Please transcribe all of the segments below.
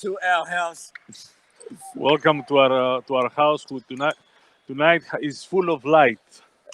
to our house. Welcome to our house. Who tonight is full of light.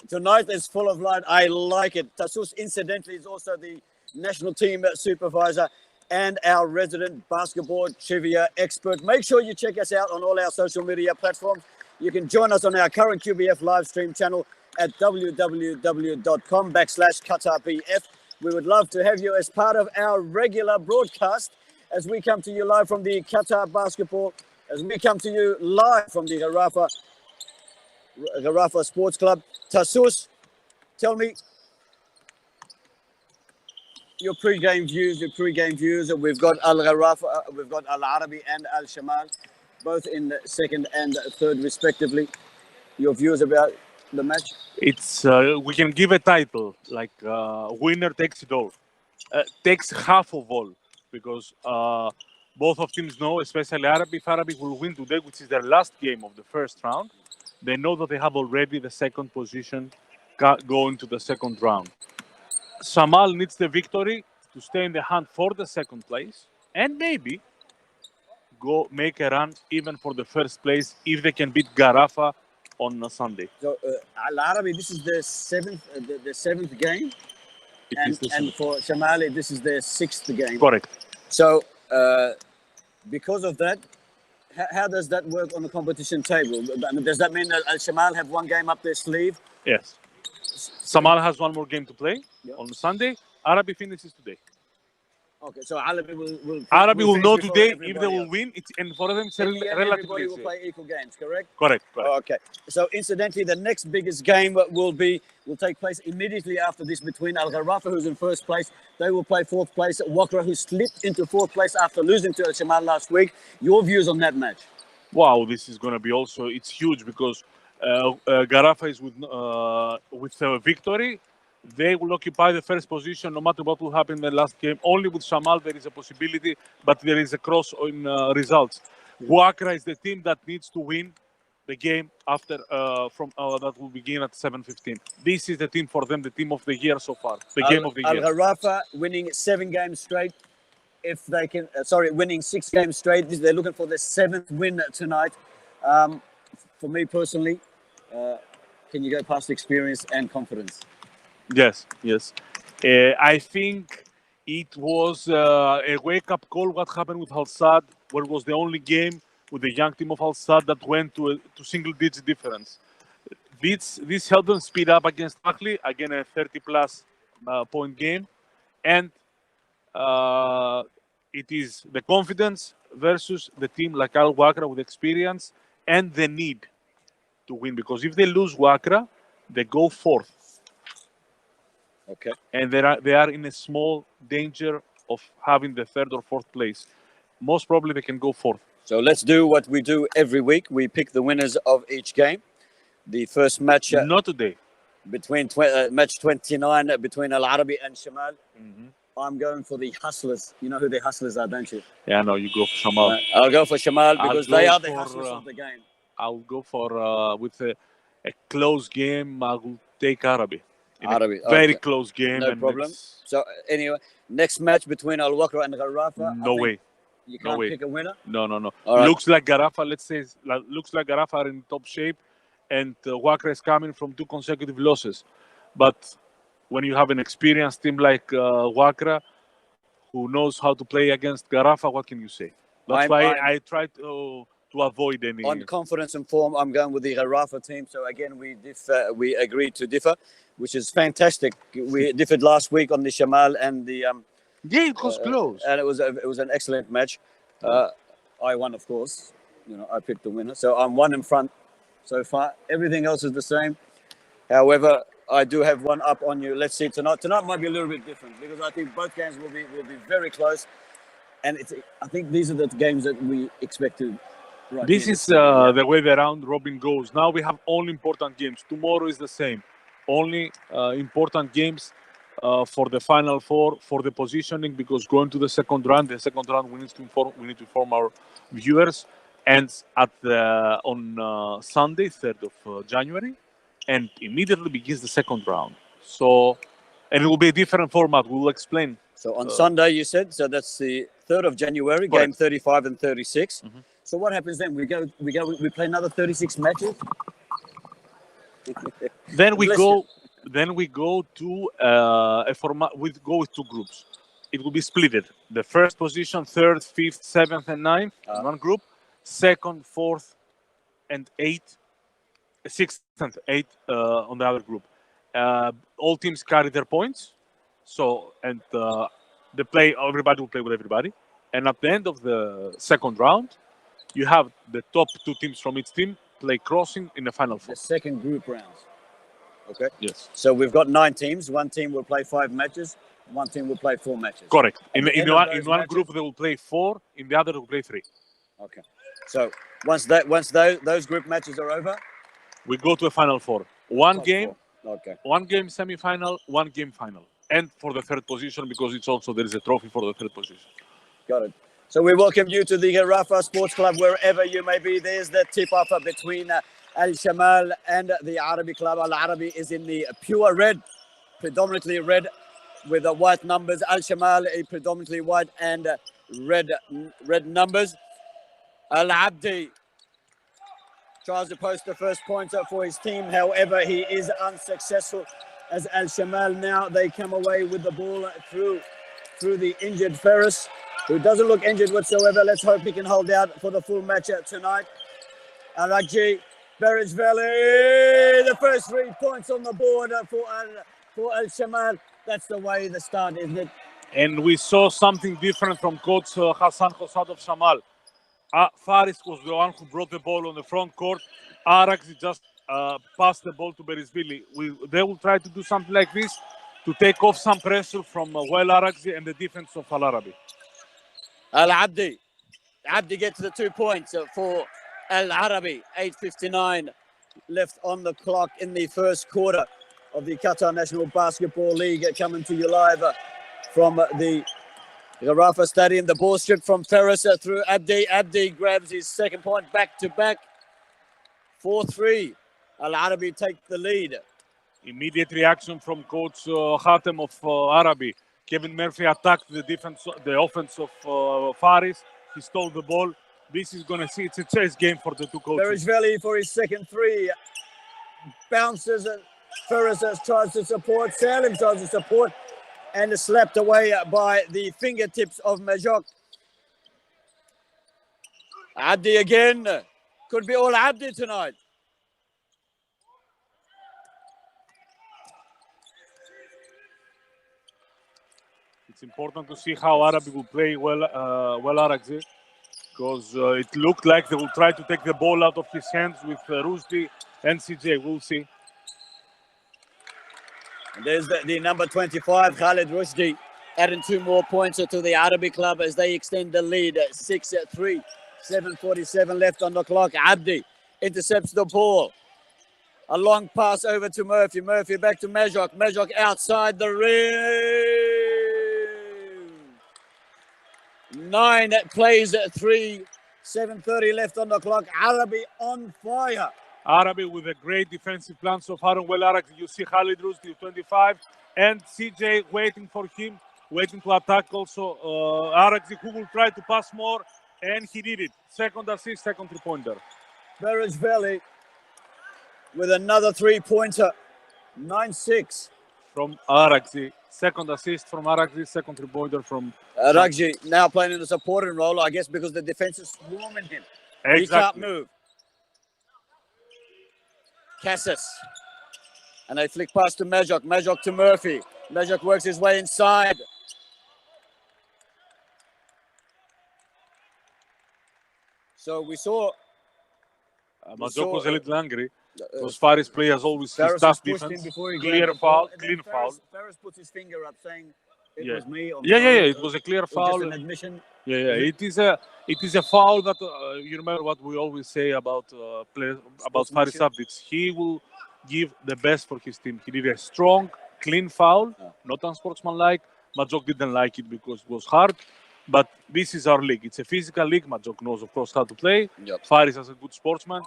Tonight is full of light. I like it. Tassus, incidentally, is also the national team supervisor and our resident basketball trivia expert. Make sure you check us out on all our social media platforms. You can join us on our current QBF live stream channel at www.com/QatarBF. We would love to have you as part of our regular broadcast as we come to you live from the Qatar basketball, as we come to you live from the Garafa Sports Club. Tassus, tell me your pre-game views. We've got Al Garafa, we've got Al Arabi and Al Shamal, both in the second and third respectively. Your views about the match? It's we can give a title like winner takes it all, takes half of all, because both of teams know, especially Arabi, if Arabi will win today, which is their last game of the first round, they know that they have already the second position going to the second round. Shamal needs the victory to stay in the hunt for the second place and maybe go make a run even for the first place if they can beat Garafa on a Sunday. So Al Arabi, this is their seventh game, and for Shamal, this is their sixth game. Correct. So because of that, how does that work on the competition table? I mean, does that mean that Al Shamal have one game up their sleeve? Yes. Shamal has one more game to play on Sunday. Arabi finishes today. Okay, so Arabi will know today if they will win. And for them, it's relatively everybody will play equal games, correct? Correct. Okay. So incidentally, the next biggest game will take place immediately after this between Al Garafa, who's in first place. They will play fourth place. Lukra, who slipped into fourth place after losing to Al Shamal last week. Your views on that match? Wow, this is going to be also, it's huge because Garafa is with a victory. They will occupy the first position no matter what will happen in the last game. Only with Shamal there is a possibility, but there is a cross in results. Qualifiers is the team that needs to win the game after that will begin at 7:15. This is the team for them, the team of the year so far, game of the year. Al Garafa winning 7 games straight. If they can, winning 6 games straight. They're looking for the 7th win tonight. For me personally, can you go past experience and confidence? Yes. I think it was a wake-up call what happened with Al Sadd, where it was the only game with the young team of Al Sadd that went to single-digit difference. This helped them speed up against Ahly, again a 30-plus point game. And it is the confidence versus the team like Al Wakra with experience and the need to win. Because if they lose Wakra, they go fourth. Okay. And they are in a small danger of having the third or fourth place. Most probably they can go fourth. So let's do what we do every week. We pick the winners of each game. The first match... Not today. Between match 29 between Al Arabi and Shamal. Mm-hmm. I'm going for the hustlers. You know who the hustlers are, don't you? Yeah, no, you go for Shamal. I'll go for Shamal because they are the hustlers of the game. I'll go for, with a close game, I will take Arabi. Very close game. No problem. So anyway, next match between Al Wakra and Garafa. No way. You can't pick a winner? No. Right. Looks like Garafa, Garafa are in top shape, and Wakra is coming from 2 consecutive losses. But when you have an experienced team like Wakra, who knows how to play against Garafa, what can you say? That's why I try to avoid any... On confidence and form, I'm going with the Garafa team. So again, we agreed to differ, which is fantastic. We differed last week on the Shamal and the... it was close. And it was an excellent match. I won, of course. I picked the winner. So I'm 1 in front so far. Everything else is the same. However, I do have one up on you. Let's see tonight. Tonight might be a little bit different because I think both games will be very close. And I think these are the games that we expect to... This is the way the round robin goes. Now we have only important games. Tomorrow is the same. Only important games for the final 4 for the positioning, because going to the second round we need to inform our viewers, ends on Sunday, 3rd of January, and immediately begins the second round. So, and it will be a different format. We will explain So on Sunday, you said, so that's the 3rd of January, Correct. game 35 and 36. So what happens then? We play another 36 matches. Then we Bless go. Then we go to a format. We go with 2 groups. It will be splitted. The first position, 3rd, 5th, 7th, and 9th in one group. 2nd, 4th, and 8th, 6th and 8th on the other group. All teams carry their points. So everybody will play with everybody. And at the end of the second round, you have the top 2 teams from each team play crossing in the final 4. The second group rounds. Okay. Yes. So we've got 9 teams. One team will play 5 matches. One team will play 4 matches. Correct. In one group they will play 4. In the other they will play 3. Okay. So once those group matches are over, we go to a final 4. One game. 4. Okay. One game semi-final. One game final. And for the 3rd position, because there is a trophy for the 3rd position. Got it. So we welcome you to the Rafa Sports Club, wherever you may be. There's the tip-off between Al Shamal and the Arabi club. Al Arabi is in the pure red, predominantly red, with the white numbers. Al Shamal is predominantly white and red numbers. Al Abdi tries to post the first pointer for his team. However, he is unsuccessful. As Al Shamal now, they come away with the ball through the injured Ferris, who doesn't look injured whatsoever. Let's hope he can hold out for the full match tonight. Aragji, Berridge Valley, the first 3 points on the board for Al Shamal. That's the way the start, isn't it? And we saw something different from coach Hassan Hossad of Shamal. Faris was the one who brought the ball on the front court. Aragji just passed the ball to Berisvili. They will try to do something like this to take off some pressure from Aragji and the defense of Al Arabi. Al Abdi gets the 2 points for Al Arabi. 8:59 left on the clock in the first quarter of the Qatar National Basketball League, coming to you live from the Rafa Stadium. The ball stripped from Ferris through Abdi. Abdi grabs his second point back to back. 4-3. Al Arabi take the lead. Immediate reaction from coach Hatem of Arabi. Kevin Murphy attacked the offense of Faris. He stole the ball. This is going to see, it's a chess game for the 2 coaches. Berishvili for his second 3. Bounces. Ferris tries to support. Salim tries to support. And is slapped away by the fingertips of Majok. Abdi again. Could be all Abdi tonight. It's important to see how Arabi will play Aragji, because it looked like they will try to take the ball out of his hands with Rushdie and CJ. We'll see. And there's the number 25, Khalid Rushdie, adding 2 more points to the Arabi club as they extend the lead. 6-3, 7:47 left on the clock. Abdi intercepts the ball. A long pass over to Murphy. Murphy back to Majok. Majok outside the rim. 9 plays 3. 7:30 left on the clock. Arabi on fire. Arabi with a great defensive plan so far on Aragji. You see Khalid Rushdie, 25, and CJ waiting for him, waiting to attack also Aragji, who will try to pass more, and he did it. Second assist, second 3-pointer. Berridge Valley with another 3-pointer. 9-6. From Aragji. Second assist from Aragji, second 3-pointer from Aragji now playing in a supporting role, I guess, because the defense is swarming him. Exactly. He can't move. Cassis. And they flick past to Majok. Majok to Murphy. Majok works his way inside. So we saw... Majok was a little angry. Those Faris players always his tough defense. Clear foul, clean foul. Ferris puts his finger up saying it was me. It was a clear foul. Just an admission. It is a foul that you remember what we always say about players, about Faris updates. He will give the best for his team. He did a strong, clean foul, not unsportsmanlike. Majok didn't like it because it was hard. But this is our league. It's a physical league. Majok knows, of course, how to play. Faris, as a good sportsman,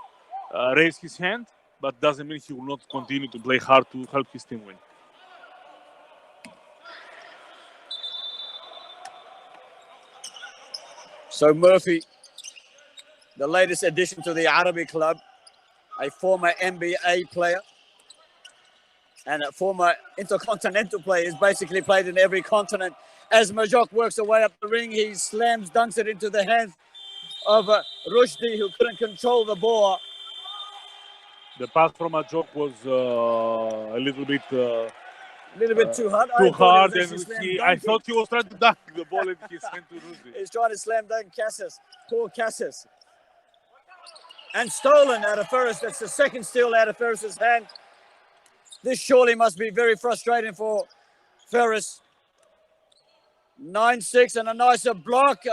raised his hand, but doesn't mean he will not continue to play hard to help his team win. So Murphy, the latest addition to the Arabi club, a former NBA player and a former intercontinental player. He's basically played in every continent. As Majok works away up the ring, he slams, dunks it into the hands of Rushdie, who couldn't control the ball. The pass from Majok was a little bit too hard. Too hard, and I thought he was trying to dunk the ball and he sent to Rushdie. He's trying to slam dunk Cassis, poor Cassis. And stolen out of Ferris. That's the second steal out of Ferris's hand. This surely must be very frustrating for Ferris. 9-6 and a nicer block.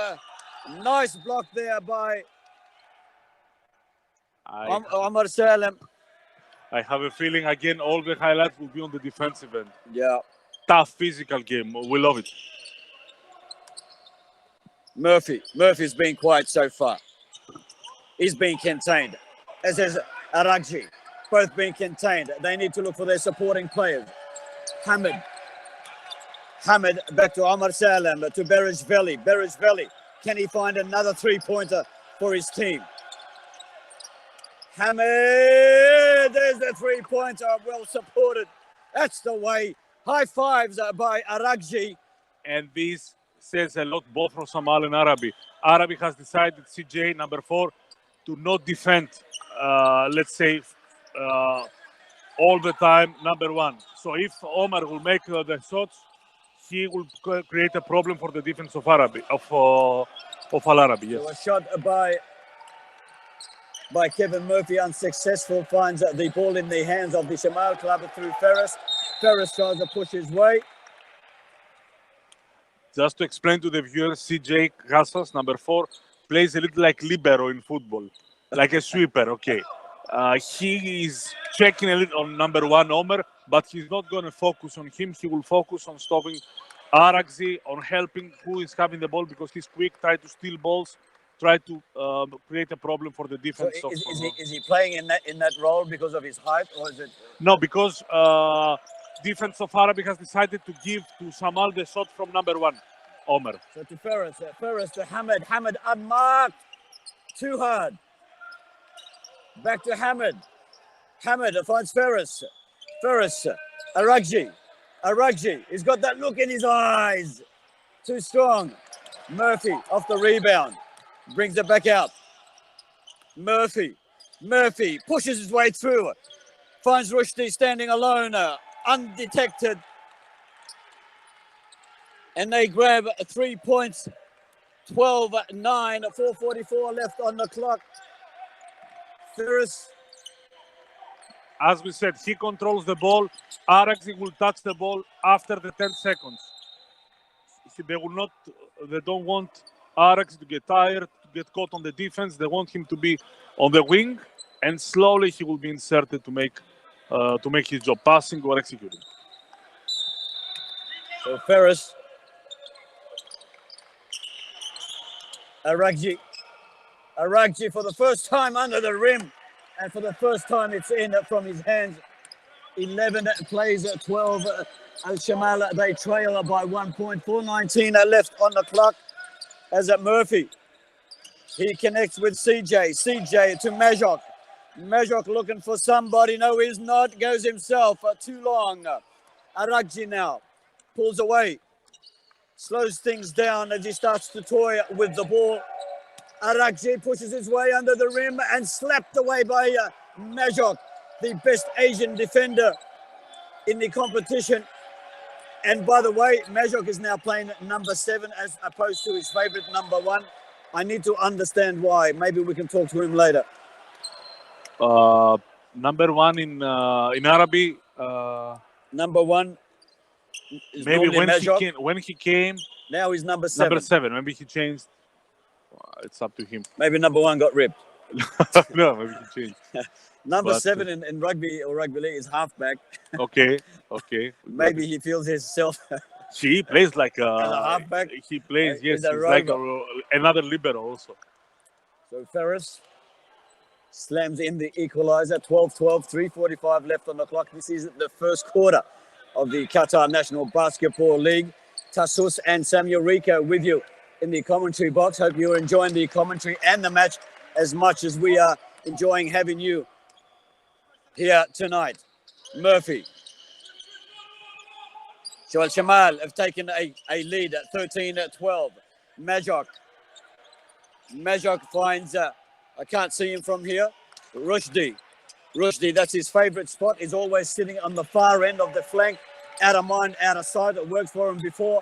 Nice block there by Omar Salem. I have a feeling, again, all the highlights will be on the defensive end. Yeah. Tough physical game. We love it. Murphy's been quiet so far. He's been contained. As is Aragji. Both being contained. They need to look for their supporting players. Hamid back to Omar Salem, to Berejveli. Berejveli, can he find another three-pointer for his team? Hamid, there's the three-pointer, well supported. That's the way. High fives by Aragji. And this says a lot both from Shamal and Arabi. Arabi has decided, CJ, number 4, to not defend, let's say, all the time, number 1. So if Omar will make the shots, he will create a problem for the defense of Arabi, of Al Arabi. Yes. So a shot by Kevin Murphy, unsuccessful, finds the ball in the hands of the Shamal club through Ferris. Ferris tries to push his way. Just to explain to the viewers, CJ Casas, number 4, plays a little like libero in football, like a sweeper, okay. He is checking a little on number 1, Omar, but he's not going to focus on him. He will focus on stopping Aragzi, on helping who is having the ball because he's quick, try to steal balls, try to create a problem for the defense. So is he playing in that role because of his height, or is it? No, because defense of Arabi has decided to give to Shamal the shot from number 1, Omar. So to Ferris to Hamid. Hamid unmarked, too hard. Back to Hamid. Hamid finds Ferris. Aragji. He's got that look in his eyes. Too strong. Murphy off the rebound. Brings it back out. Murphy pushes his way through. Finds Rushdie standing alone, undetected. And they grab 3 points. 12-9, 4:44 left on the clock. Ferris. As we said, he controls the ball. Aragzi will touch the ball after the 10 seconds. They don't want Aragzi to get tired, to get caught on the defense. They want him to be on the wing, and slowly he will be inserted to make his job, passing or executing. So Ferris. Aragji for the first time under the rim, and for the first time it's in from his hands. 11 plays 12. Al-Shamal, they trail by 1 point. 4:19 left on the clock. As at Murphy, he connects with CJ to Majok. Majok looking for somebody. No, he's not. Goes himself. Too long. Aragji now pulls away. Slows things down as he starts to toy with the ball. Aragji pushes his way under the rim and slapped away by Majok, the best Asian defender in the competition. And by the way, Majok is now playing number 7 as opposed to his favorite number 1. I need to understand why. Maybe we can talk to him later. Number 1 in Arabi. Number 1 is maybe Majok. when he came. Now he's number 7. Number 7. Maybe he changed. It's up to him. Maybe number 1 got ripped. No, maybe he changed. Number 7 in rugby or rugby league is halfback. Okay. Maybe he feels himself. He plays like a halfback. He plays, yes, he's like another libero also. So Ferris slams in the equalizer. 12-12, 3:45 left on the clock. This is the first quarter of the Qatar National Basketball League. Tassus and Samuel Rico with you in the commentary box. Hope you're enjoying the commentary and the match as much as we are enjoying having you here tonight. Murphy. Shamal have taken a lead at 13-12. Majok finds, I can't see him from here, Rushdie, that's his favorite spot. He's always sitting on the far end of the flank, out of mind, out of sight. It worked for him before.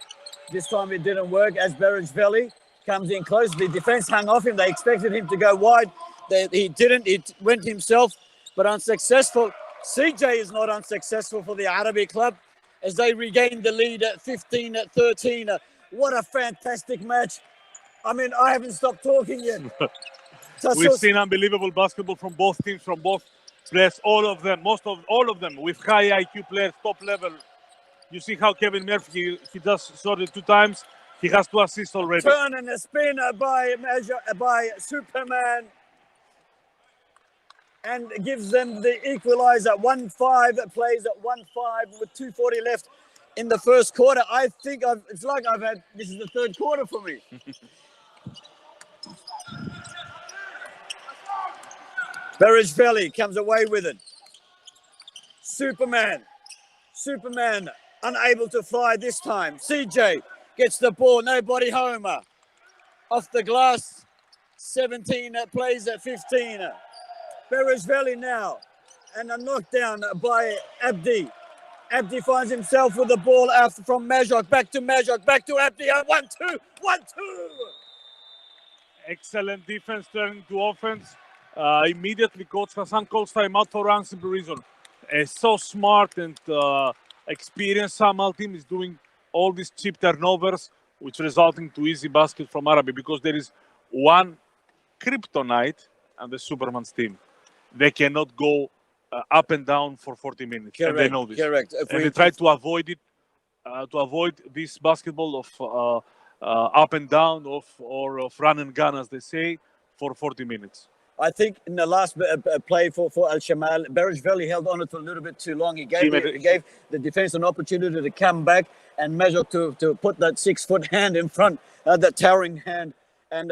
This time it didn't work as Berejveli comes in close. The defense hung off him. They expected him to go wide. He didn't. He went himself, but unsuccessful. CJ is not unsuccessful for the Arabi club as they regained the lead at 15-13. What a fantastic match. I mean, I haven't stopped talking yet. We've seen unbelievable basketball from both teams, from both players, all of them, all of them with high IQ players, top level. You see how Kevin Murphy, he just sorted 2 times. He has 2 assists already. Turn and a spin by Superman. And gives them the equalizer. 1-5, plays at 1-5 with 2:40 left in the first quarter. I think it's like this is the third quarter for me. Berejveli comes away with it. Superman unable to fly this time. CJ gets the ball, nobody home. Off the glass, 17 plays at 15. Berejveli now, and a knockdown by Abdi. Abdi finds himself with the ball after from Majok, back to Abdi, 1-2. Excellent defense turning to offense. Immediately, Coach Hassan calls timeout for one simple reason. A so smart and experienced Shamal team is doing all these cheap turnovers, which resulting to easy basket from Arabi, because there is one kryptonite and the Superman's team. They cannot go up and down for 40 minutes. Correct, and they know this. Correct. And they try to avoid it, to avoid this basketball of up and down or of run and gun, as they say, for 40 minutes. I think in the last play for Al Shamal, Berejveli held on it for a little bit too long. He gave the defense an opportunity to come back and measure to put that 6-foot hand in front, that towering hand, and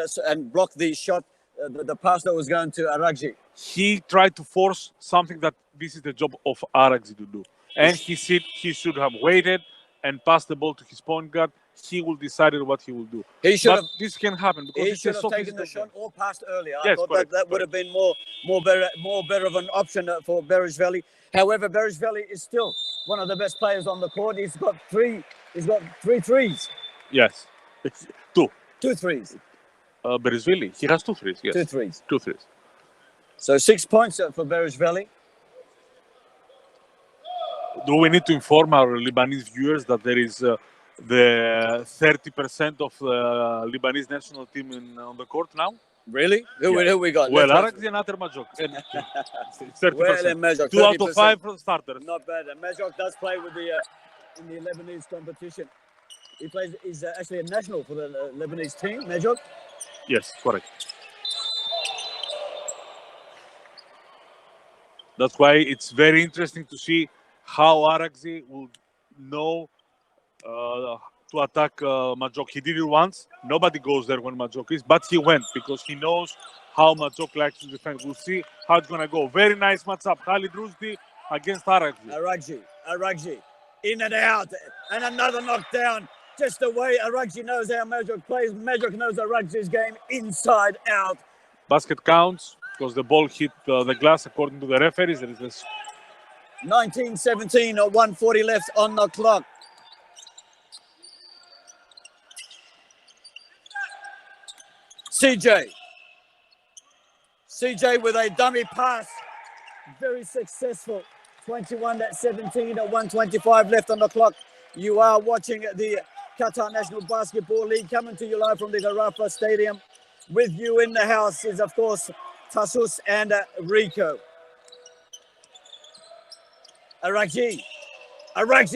block the shot, the pass that was going to Aragji. He tried to force something that this is the job of Aragji to do. And he should have waited and passed the ball to his point guard. He will decide what he will do. This can happen because he should have taken the shot or passed earlier. Yes, I thought that would have been more better of an option for Berejveli. However, Berejveli is still one of the best players on the court. He's got three threes. Yes, it's 2. 2 threes. Berejveli, he has 2 threes. Yes. 2 threes. 2 threes. So 6 points for Berejveli. Do we need to inform our Lebanese viewers that there is the 30% of the Lebanese national team on the court now? Really? Who we got? Well, Aragzi and Ater Majok. 30%. Well, and Majok, 2 out of 5 starters. Not bad. And Majok does play with in the Lebanese competition. He's actually a national for the Lebanese team, Majok. Yes, correct. That's why it's very interesting to see how Aragzi will know to attack Majok. He did it once. Nobody goes there when Majok is, but he went because he knows how Majok likes to defend. We'll see how it's going to go. Very nice matchup. Khalid Rushdie against Aragzi. Aragzi. In and out. And another knockdown. Just the way Aragzi knows how Majok plays. Majok knows Aragzi's game inside out. Basket counts because the ball hit the glass according to the referees. There is this 19-17 or 1:40 left on the clock. CJ with a dummy pass. Very successful. 21-17 at 1:25 left on the clock. You are watching the Qatar National Basketball League coming to you live from the Garafa Stadium. With you in the house is, of course, Tassus and Rico. Aragji,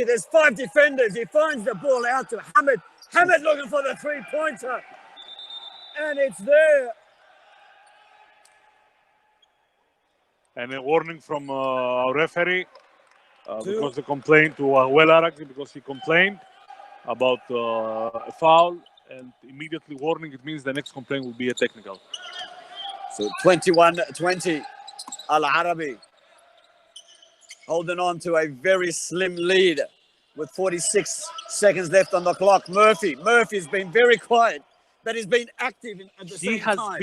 there's 5 defenders. He finds the ball out to Hamid. Hamid looking for the 3-pointer. And it's there. And a warning from our referee because they complained to Aragzi because he complained about a foul and immediately warning, it means the next complaint will be a technical. So 21-20, Al-Arabi holding on to a very slim lead with 46 seconds left on the clock. Murphy's been very quiet, but he's been active at the same time.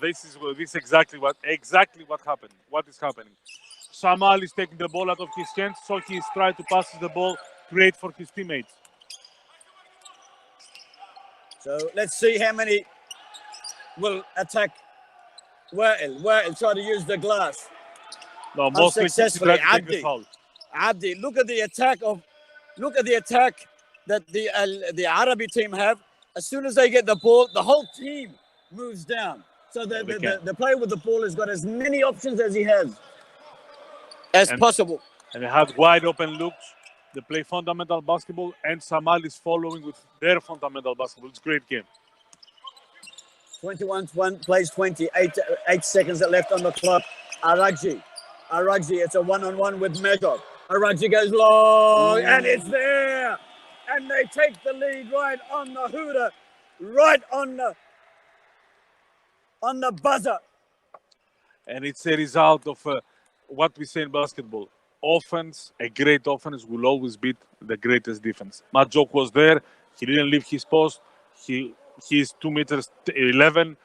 This is exactly what happened. What is happening? Shamal is taking the ball out of his hands, so he's trying to pass the ball great for his teammates. So let's see how many will attack Wa'il try to use the glass. No, mostly Unsuccessfully. Abdi, look at the attack that the Arabi team have. As soon as they get the ball, the whole team moves down. So the player with the ball has got as many options as he has possible. And they have wide open looks. They play fundamental basketball, and Shamal is following with their fundamental basketball. It's a great game. 21-1 plays 28 seconds left on the clock. Aragji, it's a one-on-one with Medov. Aragji goes long, and it's there. And they take the lead right on the hooter, right on the buzzer. And it's a result of what we say in basketball. Offense, a great offense will always beat the greatest defense. Majok was there. He didn't leave his post. He's 2'11".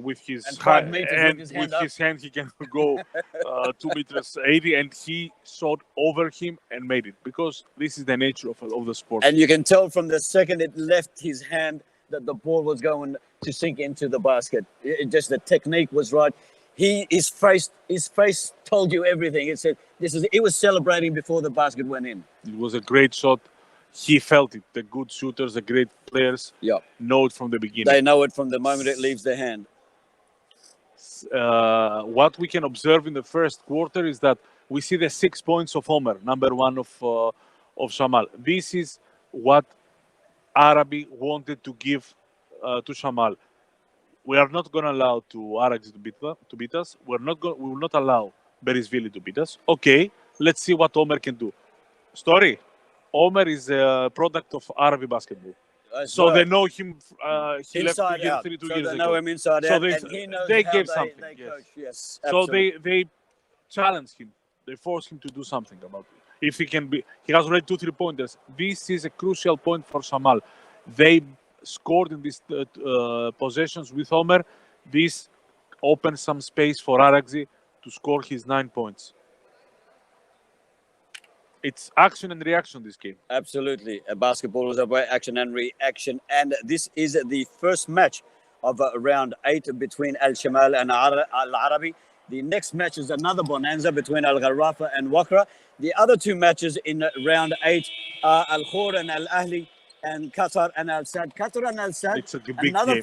With his hand, he can go 2'80", and he shot over him and made it, because this is the nature of the sport. And you can tell from the second it left his hand that the ball was going to sink into the basket. Just the technique was right. His face told you everything. It said he was celebrating before the basket went in. It was a great shot. He felt it. The good shooters, the great players, know it from the beginning. They know it from the moment it leaves their hand. What we can observe in the first quarter is that we see the 6 points of Omer, number one of Shamal. This is what Arabi wanted to give to Shamal. We are not going to allow Arabi to beat us. We will not allow Berisvili to beat us. Okay, let's see what Omer can do. Story. Omer is a product of Arabi basketball. So they know him. He left 2 years ago. They know him inside out. And he knows they how gave something. They coach. Yes, so they challenged him. They forced him to do something about it. If he can be, he has already 2 3-pointers. This is a crucial point for Shamal. They scored in these possessions with Omer. This opens some space for Arabi to score his 9 points. It's action and reaction, this game. Absolutely. Basketball is about action and reaction. And this is the first match of round 8 between Al-Shamal and Al-Arabi. The next match is another bonanza between Al-Gharrafa and Wakra. The other 2 matches in round 8 are Al-Khor and Al-Ahli and Qatar and Al-Sad. Qatar and Al-Sad, it's a big game. Another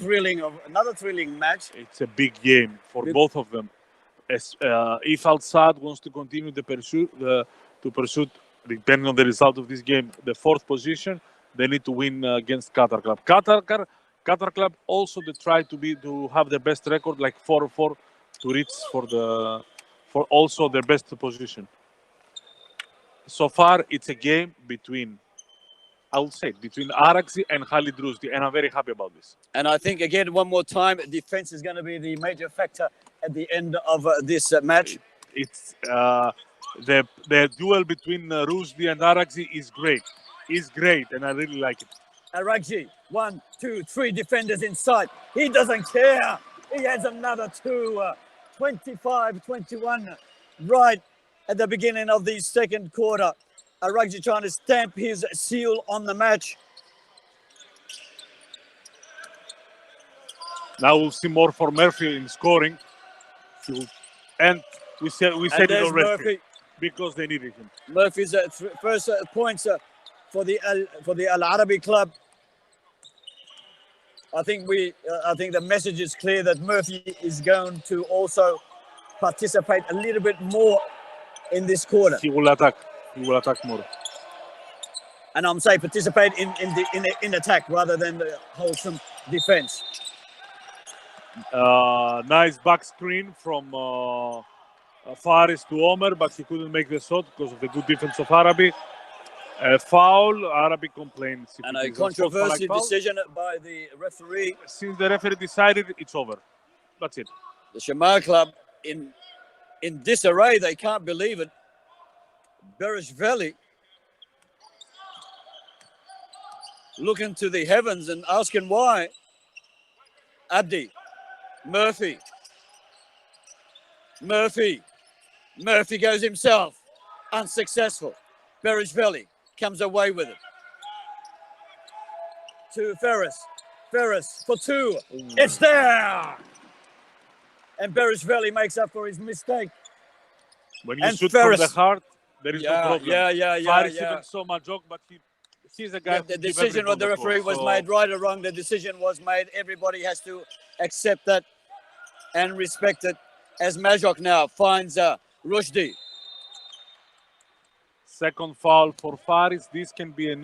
thrilling match. It's a big game for both of them. If Al-Sad wants to continue to pursue, depending on the result of this game, the 4th position, they need to win against Qatar Club. Qatar Club also they try to have the best record, like 4-4, to reach for also their best position. So far, it's a game between Arabi and Khalid Rushdie, and I'm very happy about this. And I think, again, one more time, defense is going to be the major factor at the end of this match. It's the duel between Rushdie and Arabi is great. It's great, and I really like it. Arabi, 1, 2, 3 defenders inside. He doesn't care. He has another 2, 25-21, right at the beginning of the second quarter. Arabi trying to stamp his seal on the match. Now we'll see more for Murphy in scoring. And we said it already. Murphy. Because they needed him. Murphy's first points for the Al-Arabi club. I think the message is clear that Murphy is going to also participate a little bit more in this quarter. He will attack. He will attack more. And I'm saying participate in attack rather than the wholesome defense. Nice back screen from Faris to Omer, but he couldn't make the shot because of the good defense of Arabi. A foul, Arabi complains. And a controversial decision by the referee. Since the referee decided, it's over. That's it. The Shamal club in disarray. They can't believe it. Bereshvili looking to the heavens and asking why. Abdi, Murphy goes himself, unsuccessful. Bereshvili comes away with it. To Ferris for two. It's there! And Bereshvili makes up for his mistake. When you shoot from the heart, there is no problem. Yeah. Faris even saw Majok, but he's a guy. The decision of the referee was made, right or wrong. The decision was made. Everybody has to accept that and respect it. As Majok now finds Rushdie. Second foul for Faris. This can be an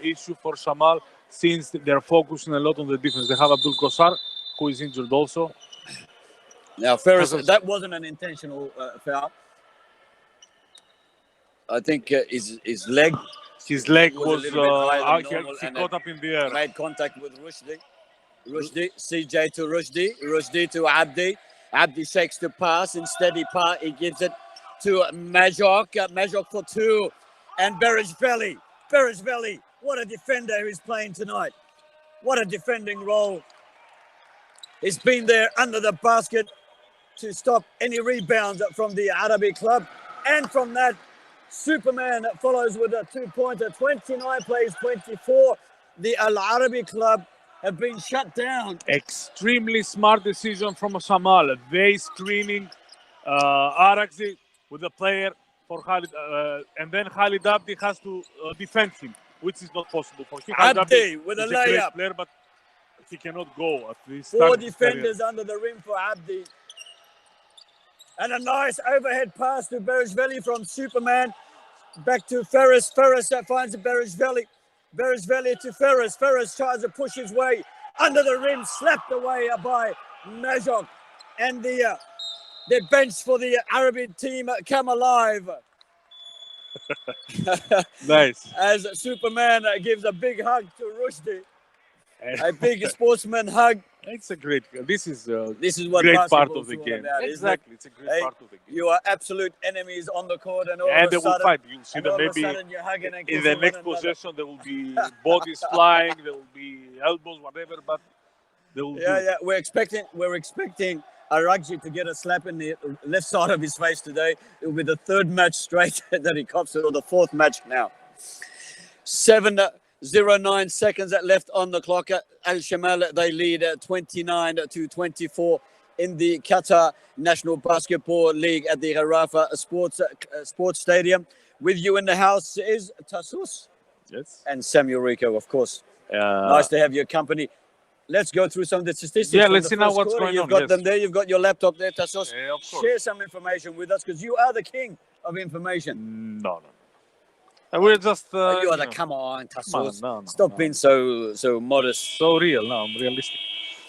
issue for Shamal since they're focusing a lot on the defense. They have Abdul Kosar, who is injured also. Now, Ferris, that wasn't an intentional foul. I think his leg was a little bit higher than normal, he caught up in the air. Made contact with Rushdie, CJ to Rushdie to Abdi. Abdi shakes the pass. Instead, he gives it to Majok. Majok for two. And Bereshvili. What a defender he's playing tonight. What a defending role. He's been there under the basket to stop any rebounds from the Arabi club. And from that, Superman follows with a two-pointer. 29 plays 24. The Al-Arabi club have been shut down. Extremely smart decision from Shamal. They screening Araxi with the player for Khalid. And then Khalid Abdi has to defend him, which is not possible for him. Abdi with a layup. Great player, but he cannot go. At least 4 defenders under the rim for Abdi. And a nice overhead pass to Bereshvili from Superman. Back to Ferris. Ferris finds Bereshvili. Bereshvili to Ferris. Ferris tries to push his way under the rim, slapped away by Majok. And the bench for the Arabi team come alive. Nice. As Superman gives a big hug to Rushdie. A big sportsman hug. It's a great. This is what great part of the game. About, exactly, it's a great part of the game. You are absolute enemies on the court, and all and of they a sudden, will fight. You'll see that maybe in the next possession there will be bodies flying, there will be elbows, whatever. But they will. Yeah. We're expecting Aragji to get a slap in the left side of his face today. It will be the third match straight that he cops it, or the fourth match now. 7:09 seconds left on the clock. Al Shamal, they lead 29-24 in the Qatar National Basketball League at the Harafa Sports Stadium. With you in the house is Tassos. Yes. And Samuel Rico, of course. Nice to have your company. Let's go through some of the statistics. Yeah, let's see now what's going on. You've got them there. You've got your laptop there, Tassos. Yeah, of course. Share some information with us, because you are the king of information. No. And we're just. You are come on, Tassos. Stop being so modest. So real. No, I'm realistic.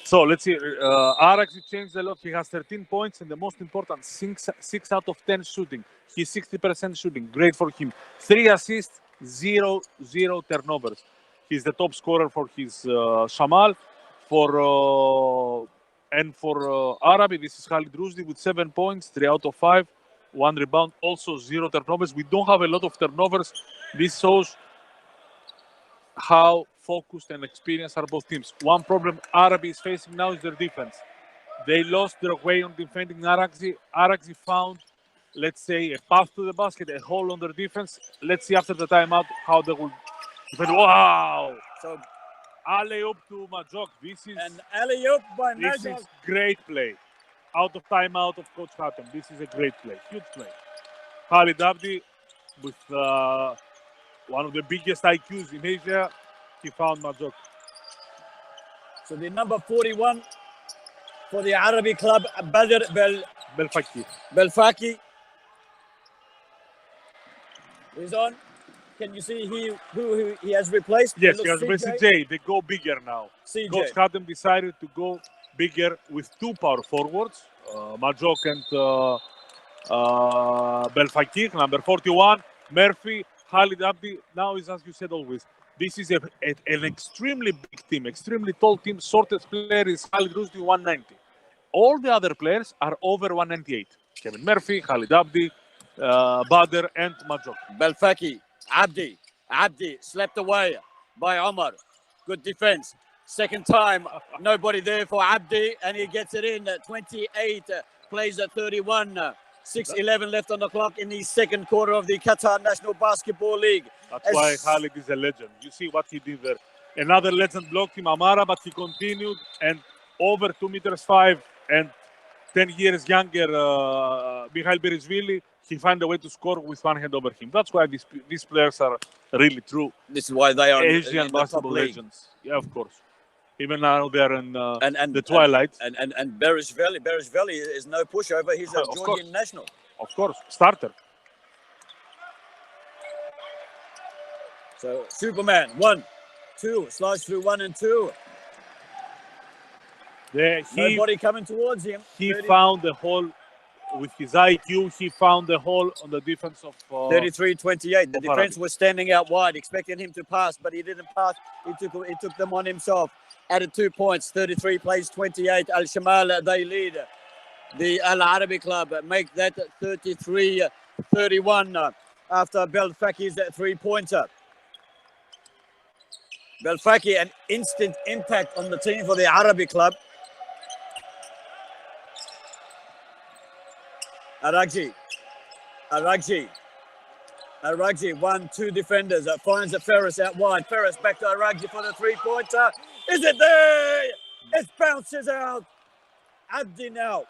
So let's see. Araxi changed a lot. He has 13 points, and the most important, 6 out of 10 shooting. He's 60% shooting. Great for him. 3 assists, 0 turnovers. He's the top scorer for his Shamal. For Arabi, this is Khalid Rushdie with 7 points, 3 out of 5, 1 rebound, also 0 turnovers. We don't have a lot of turnovers. This shows how focused and experienced are both teams. One problem Arabi is facing now is their defense. They lost their way on defending Araxi. Araxi found, let's say, a path to the basket, a hole on their defense. Let's see after the timeout how they will defend. Wow! So, alley-oop to Majok. This is an alley-oop by Majok. This is great play. Out of timeout of Coach Hatton. This is a great play. Huge play. Khalid Abdi with one of the biggest IQs in Asia. He found Majok. So the number 41 for the Arabi club, Badr Belfaki. He's on. Can you see who he has replaced? Yes, he has replaced CJ. They go bigger now. CJ. Coach Hatem decided to go bigger with 2 power forwards, Majok and Belfakir. Number 41, Murphy Khalid Abdi now is, as you said always, this is an extremely big team, extremely tall team. Shortest player is Khalid Rushdie, 190. All the other players are over 198. Kevin Murphy, Khalid Abdi, Badr, and Majok. Belfaki, Abdi slapped away by Omar. Good defense. Second time, nobody there for Abdi, and he gets it in. 28, plays at 31. 6:11 left on the clock in the second quarter of the Qatar National Basketball League. That's why Khalid is a legend. You see what he did there. Another legend blocked him, Amara, but he continued, and over 2 meters 5 and 10 years younger, Mikhail Berishvili, he found a way to score with one hand over him. That's why these players are really true. This is why they are Asian in basketball the top legends. Yeah, of course. Even now they're in and the twilight. And Berishvili is no pushover. He's a Georgian national. Of course, starter. So Superman, 1, 2, slides through 1 and 2. Nobody coming towards him. He found the hole with his IQ. He found the hole on the defense of 33-28. The defense Arabi. was standing out wide, expecting him to pass, but he didn't pass. He took them on himself. Added 2 points. 33 plays 28. Al Shamal, they lead. The Al Arabi club make that 33-31 after Belfaki's 3-pointer. Belfaki, an instant impact on the team for the Arabi club. Aragji, 1, 2 defenders. Finds a Ferris out wide. Ferris back to Aragji for the 3-pointer. Is it there? It bounces out. Abdi now.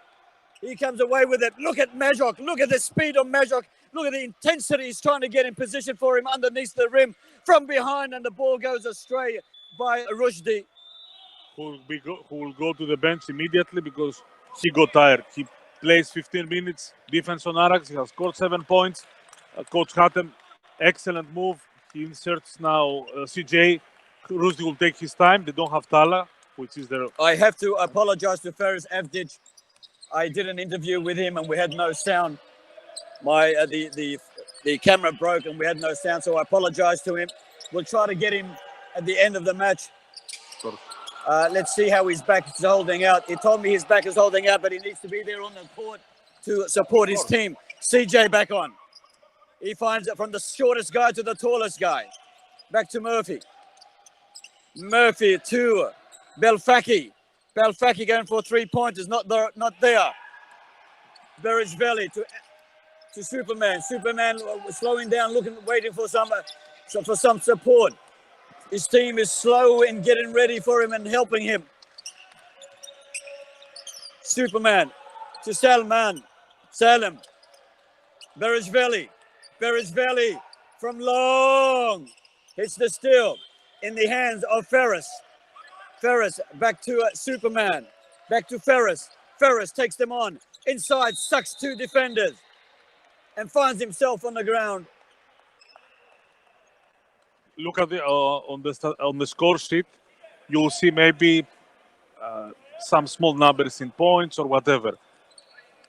He comes away with it. Look at Majok. Look at the speed of Majok. Look at the intensity. He's trying to get in position for him underneath the rim from behind, and the ball goes astray by Rushdie. Who will go to the bench immediately because he got tired. He plays 15 minutes, defense on Arax. He has scored 7 points. Coach Hatem, excellent move. He inserts now CJ. Rushdie will take his time. They don't have Tala, which is their... I have to apologize to Faris Avdic. I did an interview with him and we had no sound. The camera broke and we had no sound, so I apologize to him. We'll try to get him at the end of the match. Let's see how his back is holding out. He told me his back is holding out, but he needs to be there on the court to support his team. CJ back on. He finds it from the shortest guy to the tallest guy. Back to Murphy. Murphy to Belfaki. Belfaki going for 3-pointers, not there. Berishvili to Superman. Superman slowing down, waiting for some support. His team is slow in getting ready for him and helping him. Superman to Salim. Berishvili from long. Hits the steal in the hands of Ferris. Ferris back to Superman. Back to Ferris. Ferris takes them on. Inside, sucks 2 defenders and finds himself on the ground. Look at on the score sheet. You'll see maybe some small numbers in points or whatever.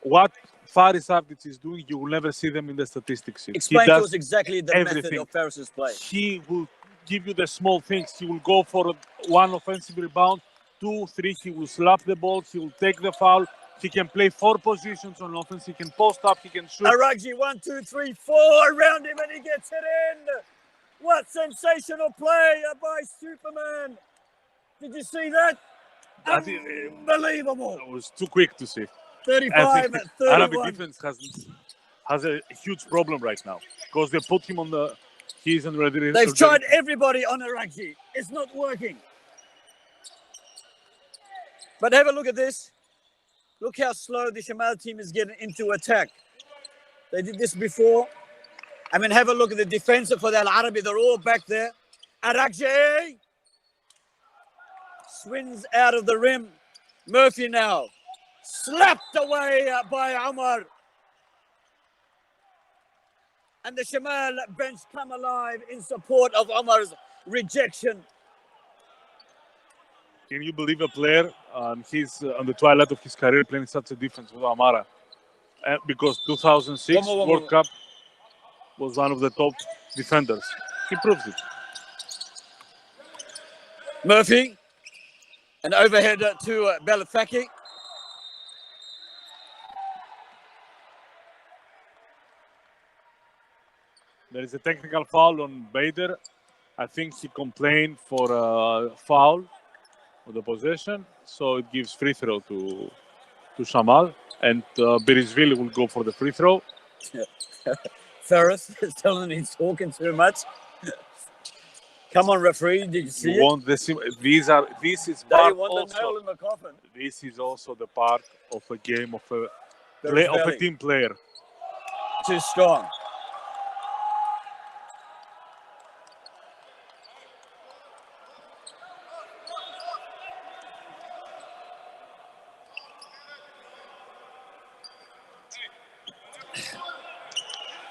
What Faris Avdic is doing, you will never see them in the statistics sheet. Explain to us exactly the everything. method of Ferris's play. He will give you the small things. He will go for 1 offensive rebound, 2, 3. He will slap the ball. He will take the foul. He can play 4 positions on offense. He can post up. He can shoot. Aragji, 1, 2, 3, 4 around him, and he gets it in. What sensational play by Superman! Did you see that? Unbelievable! It was too quick to see. 35 at 31. Arabi defense has a huge problem right now because they put him on the. He's in ready. They've tried everybody on Aragji. It's not working. But have a look at this. Look how slow the Shamal team is getting into attack. They did this before. I mean, have a look at the defense for the Al Arabi. They're all back there. Aragji swings out of the rim. Murphy now slapped away by Omar. And the Shamal bench come alive in support of Omar's rejection. Can you believe a player he's on the twilight of his career playing such a defense with Amara? Because 2006 World Cup. was one of the top defenders. He proves it. Murphy, an overhead to Belafaki. There is a technical foul on Bader. I think he complained for a foul of the possession, so it gives free throw to Shamal, and Berisvili will go for the free throw. Ferris is telling him he's talking too much. Come on, referee, did you see Want this is part want the nail also. in the coffin. This is also the part of a game of a Berisvili. team player. Too strong.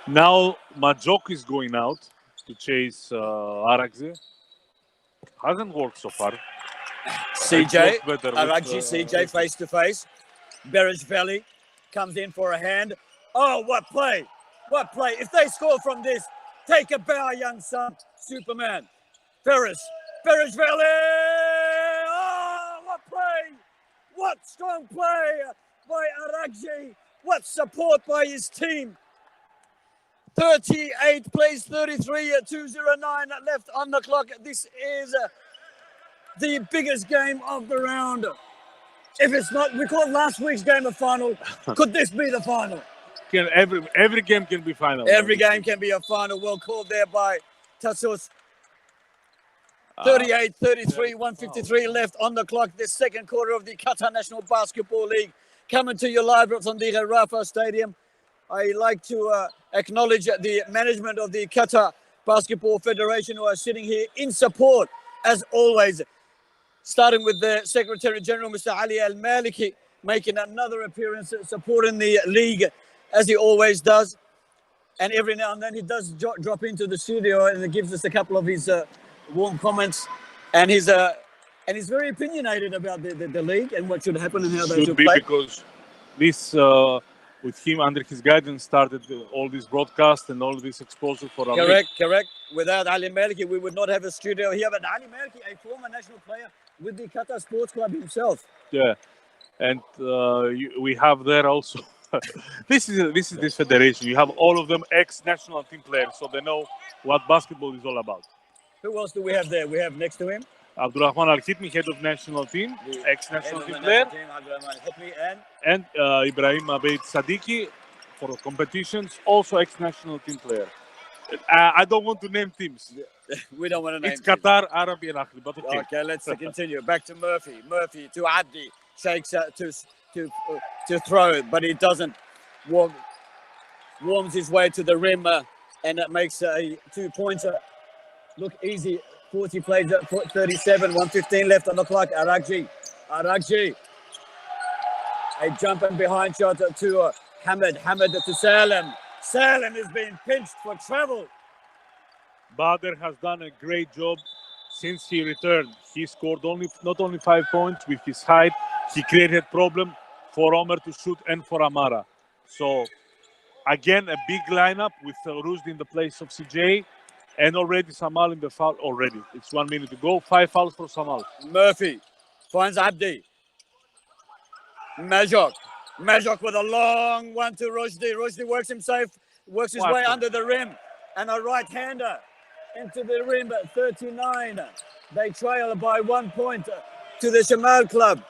Now Majok is going out to chase Aragze. Hasn't worked so far. CJ, Better with, Aragji, CJ face to face. Berisvili comes in for a hand. Oh, what play! What play! If they score from this, take a bow, young son, Superman. Berisvili! Oh, what play! What strong play by Aragji! What support by his team! 38 plays 33 at 2:09 left on the clock. This is the biggest game of the round. If it's not, we called last week's game a final. Could this be the final? Every game can be final. Every game can be a final. Well called there by Tassos. 38, 33, 153 left on the clock. This second quarter of the Qatar National Basketball League coming to you live from the Rafa Stadium. I like to acknowledge the management of the Qatar Basketball Federation who are sitting here in support, as always, starting with the Secretary General, Mr. Ali Al-Maliki, making another appearance, supporting the league, as he always does. And every now and then he does drop into the studio and he gives us a couple of his warm comments. And he's very opinionated about the league and what should happen and how they should play. Because this... with him under his guidance started all this broadcast and all this exposure for our Correct. Without Ali Maliki, we would not have a studio here. But Ali Maliki, a former national player with the Qatar Sports Club himself. Yeah, and we have there also. This is this federation. You have all of them ex-national team players, so they know what basketball is all about. Who else do we have there? We have next to him Abdurrahman Al-Khitmi, head of national team, ex-national team player, and Ibrahim Abeid Sadiki for competitions, also ex-national team player. I don't want to name teams. We don't want to name It's Qatar, Arabi, and Ahli, but okay. Okay, let's continue. Back to Murphy. Murphy to Abdi. Shakes to throw, but he doesn't. Warms his way to the rim and it makes a 2-pointer look easy. 40 plays at 37, 1:15 left on the clock. Aragji. A jumping behind shot to Hamid to Salem. Salem is being pinched for travel. Bader has done a great job since he returned. He scored not only 5 points with his height, he created problem for Omer to shoot and for Amara. So again, a big lineup with Rushdie in the place of CJ. And already Shamal in the foul already. It's 1 minute to go. 5 fouls for Shamal. Murphy finds Abdi. Majok with a long one to Rushdie. Rushdie works his way under the rim. And a right-hander into the rim at 39. They trail by 1 point to the Shamal club.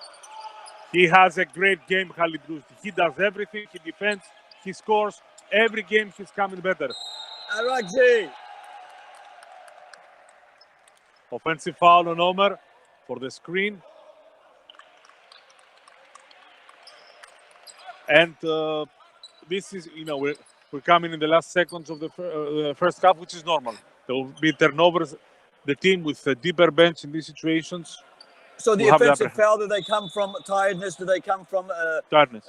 He has a great game, Khalid Rushdie. He does everything. He defends. He scores. Every game he's coming better. Aragji. Offensive foul on Omer for the screen. And this is, we're coming in the last seconds of the first half, which is normal. There will be turnovers. The team with a deeper bench in these situations. So the offensive foul, do they come from tiredness? Do they come from... tiredness.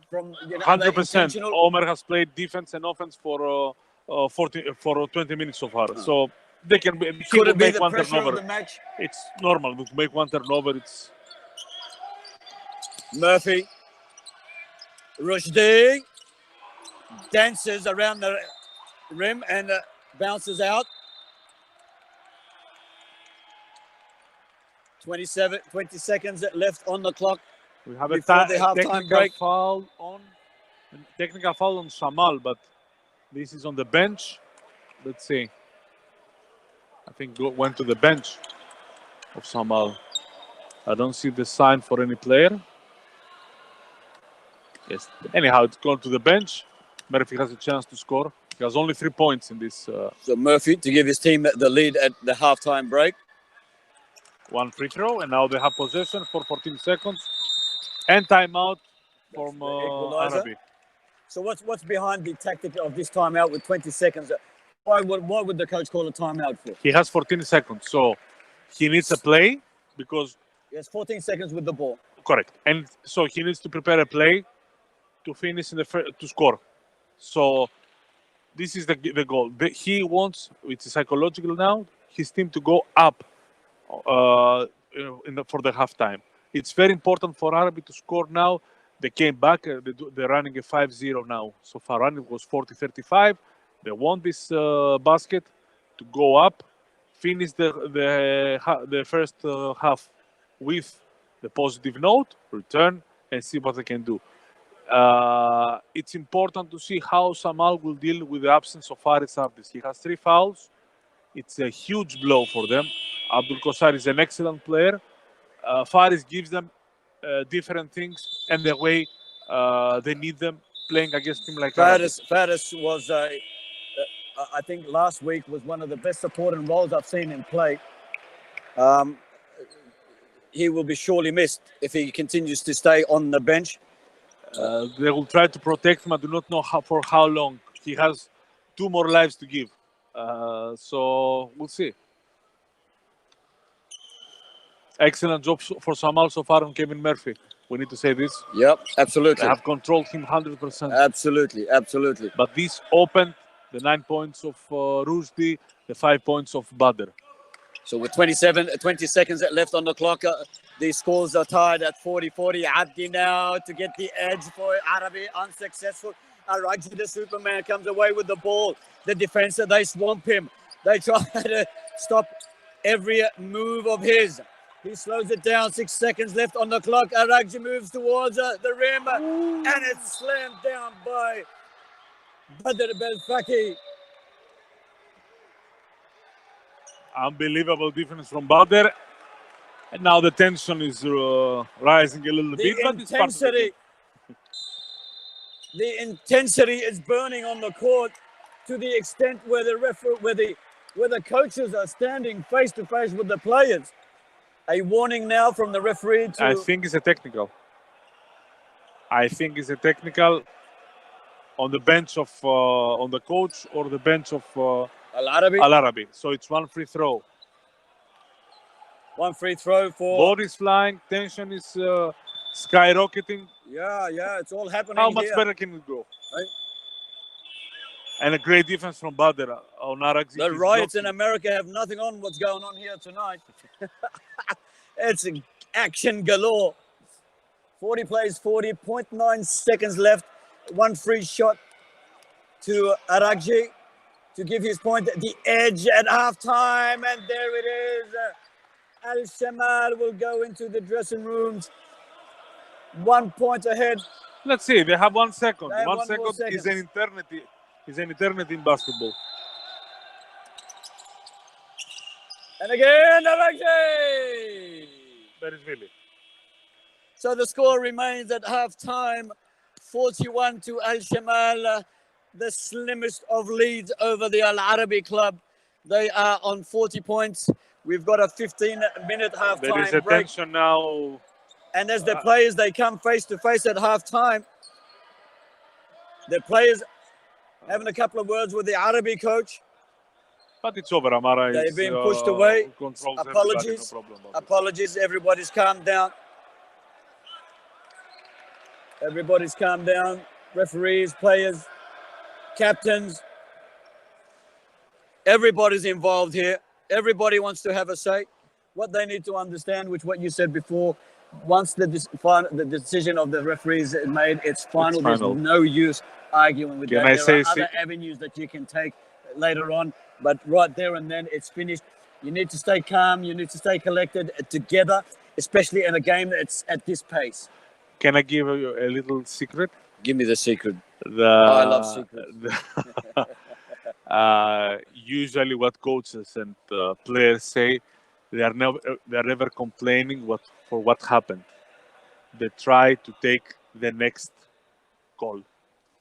From 100%. Omer has played defense and offense for 20 minutes so far. So they can be. Could it be make the one pressure turnover. of the match? It's normal to make one turnover. It's Murphy. Rushdie dances around the rim and bounces out. 20 seconds left on the clock. We have before the a halftime break. Technical foul on Shamal, but this is on the bench. Let's see. I think went to the bench of Shamal. I don't see the sign for any player. Yes. Anyhow, it's gone to the bench. Murphy has a chance to score. He has only 3 points in this. So Murphy to give his team the lead at the halftime break. One free throw, and now they have possession for 14 seconds. And timeout from Arabi. So what's behind the tactic of this timeout with 20 seconds? Why would the coach call a timeout for? He has 14 seconds, so he needs a play because... He has 14 seconds with the ball. Correct. And so he needs to prepare a play to finish to score. So this is the goal. He wants, it's psychological now, his team to go up for the halftime. It's very important for Arabi to score now. They came back. They're running a 5-0 now. So far, running was 40-35. They want this basket to go up, finish the first half with the positive note, return, and see what they can do. It's important to see how Shamal will deal with the absence of Faris Abdis. He has 3 fouls. It's a huge blow for them. Abdul Kosar is an excellent player. Faris gives them different things and the way they need them playing against him like Faris was, I think last week was one of the best supporting roles I've seen him play. He will be surely missed if he continues to stay on the bench. They will try to protect him. I do not know for how long. He has 2 more lives to give. So we'll see. Excellent job for Shamal so far on Kevin Murphy. We need to say this. Yep, absolutely. They have controlled him 100%. Absolutely. But this opened the 9 points of Rushdie, the 5 points of Badr. So with 20 seconds left on the clock, the scores are tied at 40-40. Abdi now to get the edge for Arabi, unsuccessful. Arabi, the Superman, comes away with the ball. The defense, they swamp him. They try to stop every move of his. He slows it down, 6 seconds left on the clock. Arabi moves towards the rim, and it's slammed down by Badr Belfaki. Unbelievable defense from Badr. And now the tension is rising a little bit. But it's part of it. The intensity is burning on the court to the extent where the coaches are standing face to face with the players. A warning now from the referee to... I think it's a technical. On the bench of on the coach or the bench of Al-Arabi. So it's 1 free throw. 1 free throw for... Ball is flying. Tension is skyrocketing. Yeah, it's all happening. How much better can it go? Right? And a great defense from Badr on Arabi. The riots in America have nothing on what's going on here tonight. It's action galore. 40 plays 40, 0.9 seconds left. 1 free shot to Arabi to give his point at the edge at halftime. And there it is. Al-Shamal will go into the dressing rooms. 1 point ahead. Let's see. They have 1 second. 1 second is an eternity. Is an eternity in basketball. And again, Arabi. That is really. So the score remains at halftime, 41 to Al-Shamal, the slimmest of leads over the Al-Arabi club. They are on 40 points. We've got a 15-minute halftime break. There is a tension now. And as the players, they come face to face at halftime. The players having a couple of words with the Arabi coach. But it's over, Amara. They've been pushed away. Apologies. No Apologies. Everybody's calmed down. Everybody's calmed down. Referees, players, captains. Everybody's involved here. Everybody wants to have a say. What they need to understand, which what you said before, once the decision of the referees is made, it's final. There's final. no use arguing with Can that. I There say are other avenues that you can take later on, but right there and then it's finished. You need to stay calm. You need to stay collected together, especially in a game that's at this pace. Can I give you a little secret? Give me the secret. The, I love secrets. Usually, what coaches and players say, they are never complaining for what happened. They try to take the next call.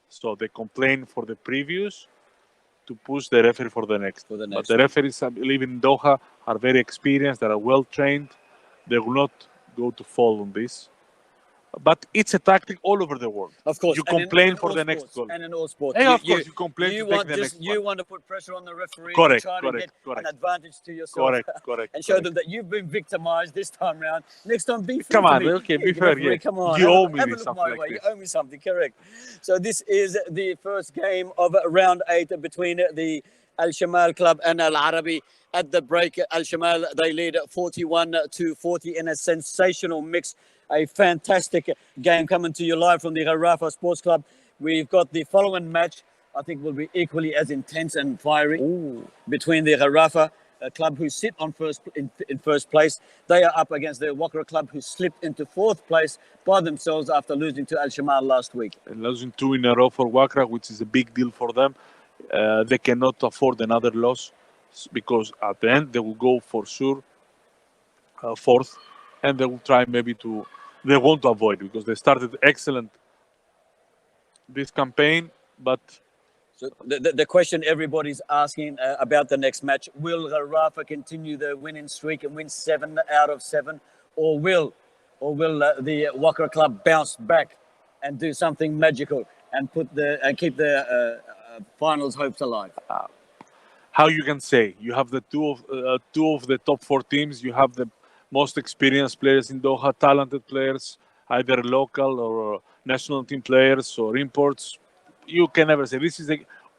So they complain for the previous to push the referee for the next. But the referees, I believe, in Doha are very experienced. They are well trained. They will not go to fall on this. But it's a tactic all over the world. Of course, you complain for the next goal. And in all sports, of course, you complain to take the next one. You want to put pressure on the referee, correct, try to get correct. an advantage to yourself, and show them that you've been victimized this time round. Next time, be fair. Come on, to me. okay, be fair. Referee, come on, you owe me have a look something my like way. this. You owe me something, correct. So this is the first game of round 8 between the Al-Shamal club and Al-Arabi. At the break, Al-Shamal, they lead 41-40 in a sensational mix. A fantastic game coming to you live from the Gharafa Sports Club. We've got the following match, I think will be equally as intense and fiery. Between the Gharafa club who sit on in first place. They are up against the Lكرة club who slipped into 4th place by themselves after losing to Al-Shamal last week. And losing 2 in a row for Lكرة, which is a big deal for them. They cannot afford another loss because at the end they will go for sure 4th, and they will try maybe they want to avoid because they started excellent this campaign, but so the question everybody's asking about the next match: will Gharafa continue the winning streak and win 7 out of 7, or will the Lكرة club bounce back and do something magical and keep the finals hopes alive? How you can say you have the two of the top 4 teams. You have the most experienced players in Doha, talented players, either local or national team players or imports. You can never say this is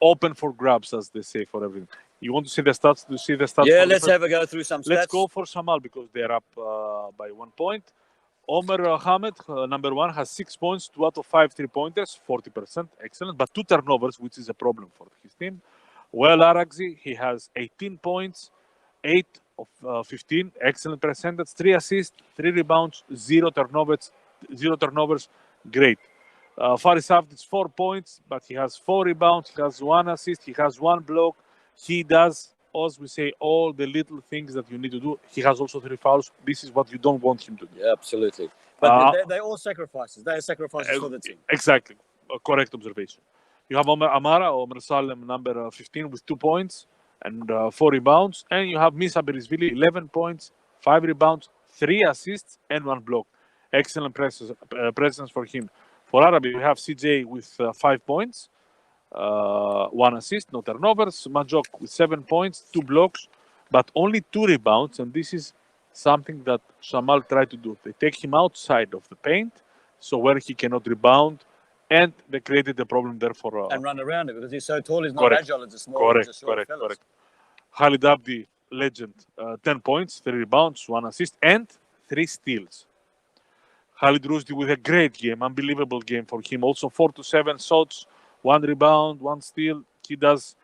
open for grabs, as they say, for everything. You want to see the stats? To see the stats? Yeah, let's have a go through some stats. Let's go for Shamal because they're up by 1 point. Omer Hamed, number 1, has 6 points, 2 out of 5 3-pointers, 40%, excellent, but 2 turnovers, which is a problem for his team. Well, Aragzi, he has 18 points, 8 of 15, excellent percentage, 3 assists, 3 rebounds, 0 turnovers, great. Faris Avdic, it's 4 points, but he has 4 rebounds, he has 1 assist, he has 1 block. He does, as we say, all the little things that you need to do. He has also 3 fouls. This is what you don't want him to do. Yeah, absolutely. But they're all sacrifices. They are sacrifices for the team. Exactly. Correct observation. You have Omer Salem, number 15, with 2 points and 4 rebounds. And you have Misa Berisvili, 11 points, 5 rebounds, 3 assists, and 1 block. Excellent presence for him. For Arabi, we have CJ with 5 points, 1 assist, no turnovers. Majok with 7 points, 2 blocks, but only 2 rebounds. And this is something that Shamal tried to do. They take him outside of the paint, so where he cannot rebound. And they created a problem there for... and run around it because he's so tall, he's not agile, it's a small, correct. Khalid Abdi, legend, 10 points, 3 rebounds, 1 assist, and 3 steals. Khalid Rusdi with a great game, unbelievable game for him. Also 4 to 7 shots, 1 rebound, 1 steal. He does...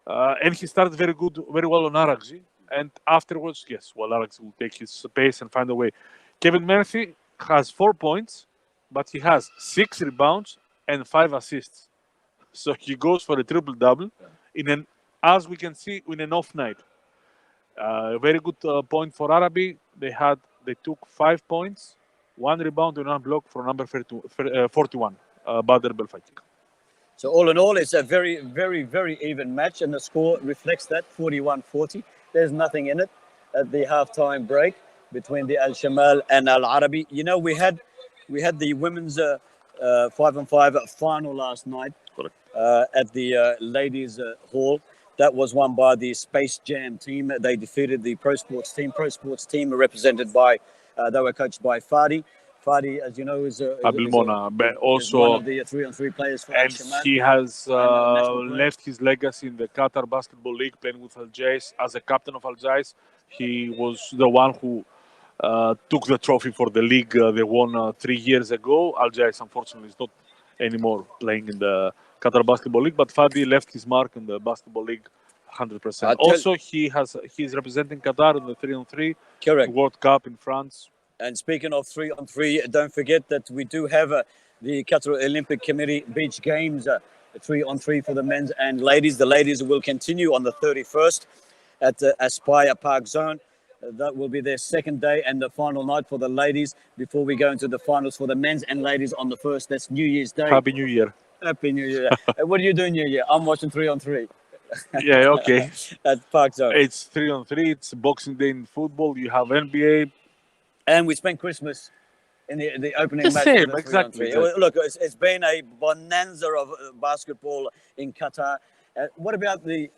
and he started very well on Aragzi. And afterwards, yes, Aragzi will take his pace and find a way. Kevin Murphy has 4 points, but he has 6 rebounds and 5 assists. So he goes for a triple-double as we can see, in an off night. Very good point for Arabi. They took 5 points, 1 rebound and 1 block from number 41, Badr Belfakir. So all in all, it's a very, very, very even match, and the score reflects that, 41-40. There's nothing in it at the halftime break between the Al-Shamal and Al-Arabi. You know, we had the women's 5-on-5 final last night at the ladies' hall. That was won by the Space Jam team. They defeated the Pro Sports team. Pro Sports team represented by, they were coached by Fadi. Fadi, as you know, is also one of the 3-on-3 players for Al-Shamal. And he has left his legacy in the Qatar Basketball League, playing with Al Jais as a captain of Al Jais. He was the one who took the trophy for the league. They won 3 years ago. Al-Jais, unfortunately, is not anymore playing in the Qatar Basketball League, but Fadi left his mark in the Basketball League 100%. Also, he's representing Qatar in the 3-on-3 Correct. World Cup in France. And speaking of 3-on-3, don't forget that we do have the Qatar Olympic Committee Beach Games 3-on-3 for the men's and ladies. The ladies will continue on the 31st at the Aspire Park Zone. That will be their second day and the final night for the ladies before we go into the finals for the men's and ladies on the 1st. That's New Year's Day. Happy New Year. Happy New Year. What are you doing New Year? I'm watching 3-on-3. Yeah, okay. At Park Zone. It's 3-on-3. It's Boxing Day in football. You have NBA. And we spent Christmas in the opening The match. same, of the exactly. 3-on-3. Look, it's been a bonanza of basketball in Qatar. What about the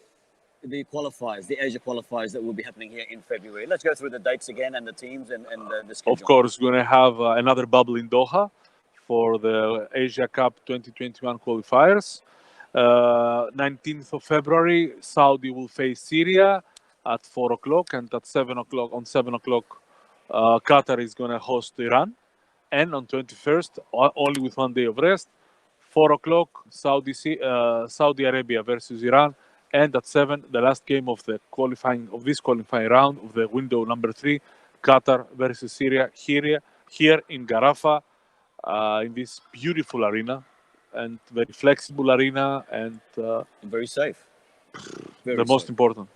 qualifiers, the Asia qualifiers that will be happening here in February? Let's go through the dates again and the teams and the schedule. Of course, we're going to have another bubble in Doha for the Asia Cup 2021 qualifiers. 19th of February, Saudi will face Syria at 4 o'clock, and at 7 o'clock, Qatar is going to host Iran. And on 21st, only with 1 day of rest, 4 o'clock, Saudi Arabia versus Iran. And at 7, the last game of this qualifying round of the window number 3, Qatar versus Syria here in Garafa, in this beautiful arena and very flexible arena and very safe. The most important.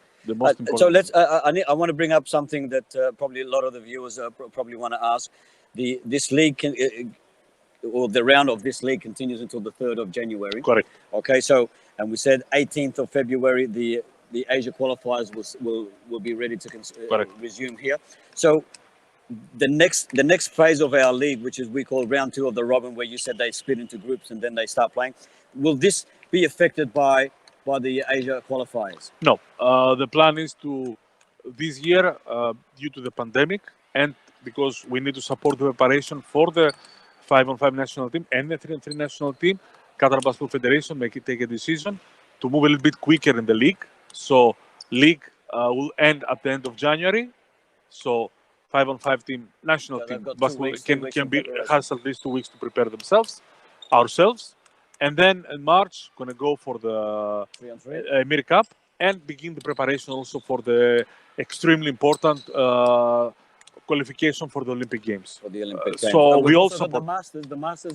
So let's. I want to bring up something that probably a lot of the viewers probably want to ask. This league or the round of this league continues until the 3rd of January. Correct. Okay. So, and we said 18th of February the Asia qualifiers will be ready to resume here. So the next phase of our league, which is we call round 2 of the robin, where you said they split into groups and then they start playing. Will this be affected by the Asia qualifiers? No. The plan is to this year, due to the pandemic and because we need to support the preparation for the 5-on-5 national team and the 3-on-3 national team, Qatar Basketball Federation take a decision to move a little bit quicker in the league. So league will end at the end of January. So 5-on-5 team, national team basketball has at least 2 weeks to prepare ourselves. And then in March, going to go for the Emir Cup and begin the preparation also for the extremely important qualification for the Olympic Games. For the Olympic Games. So we also the Masters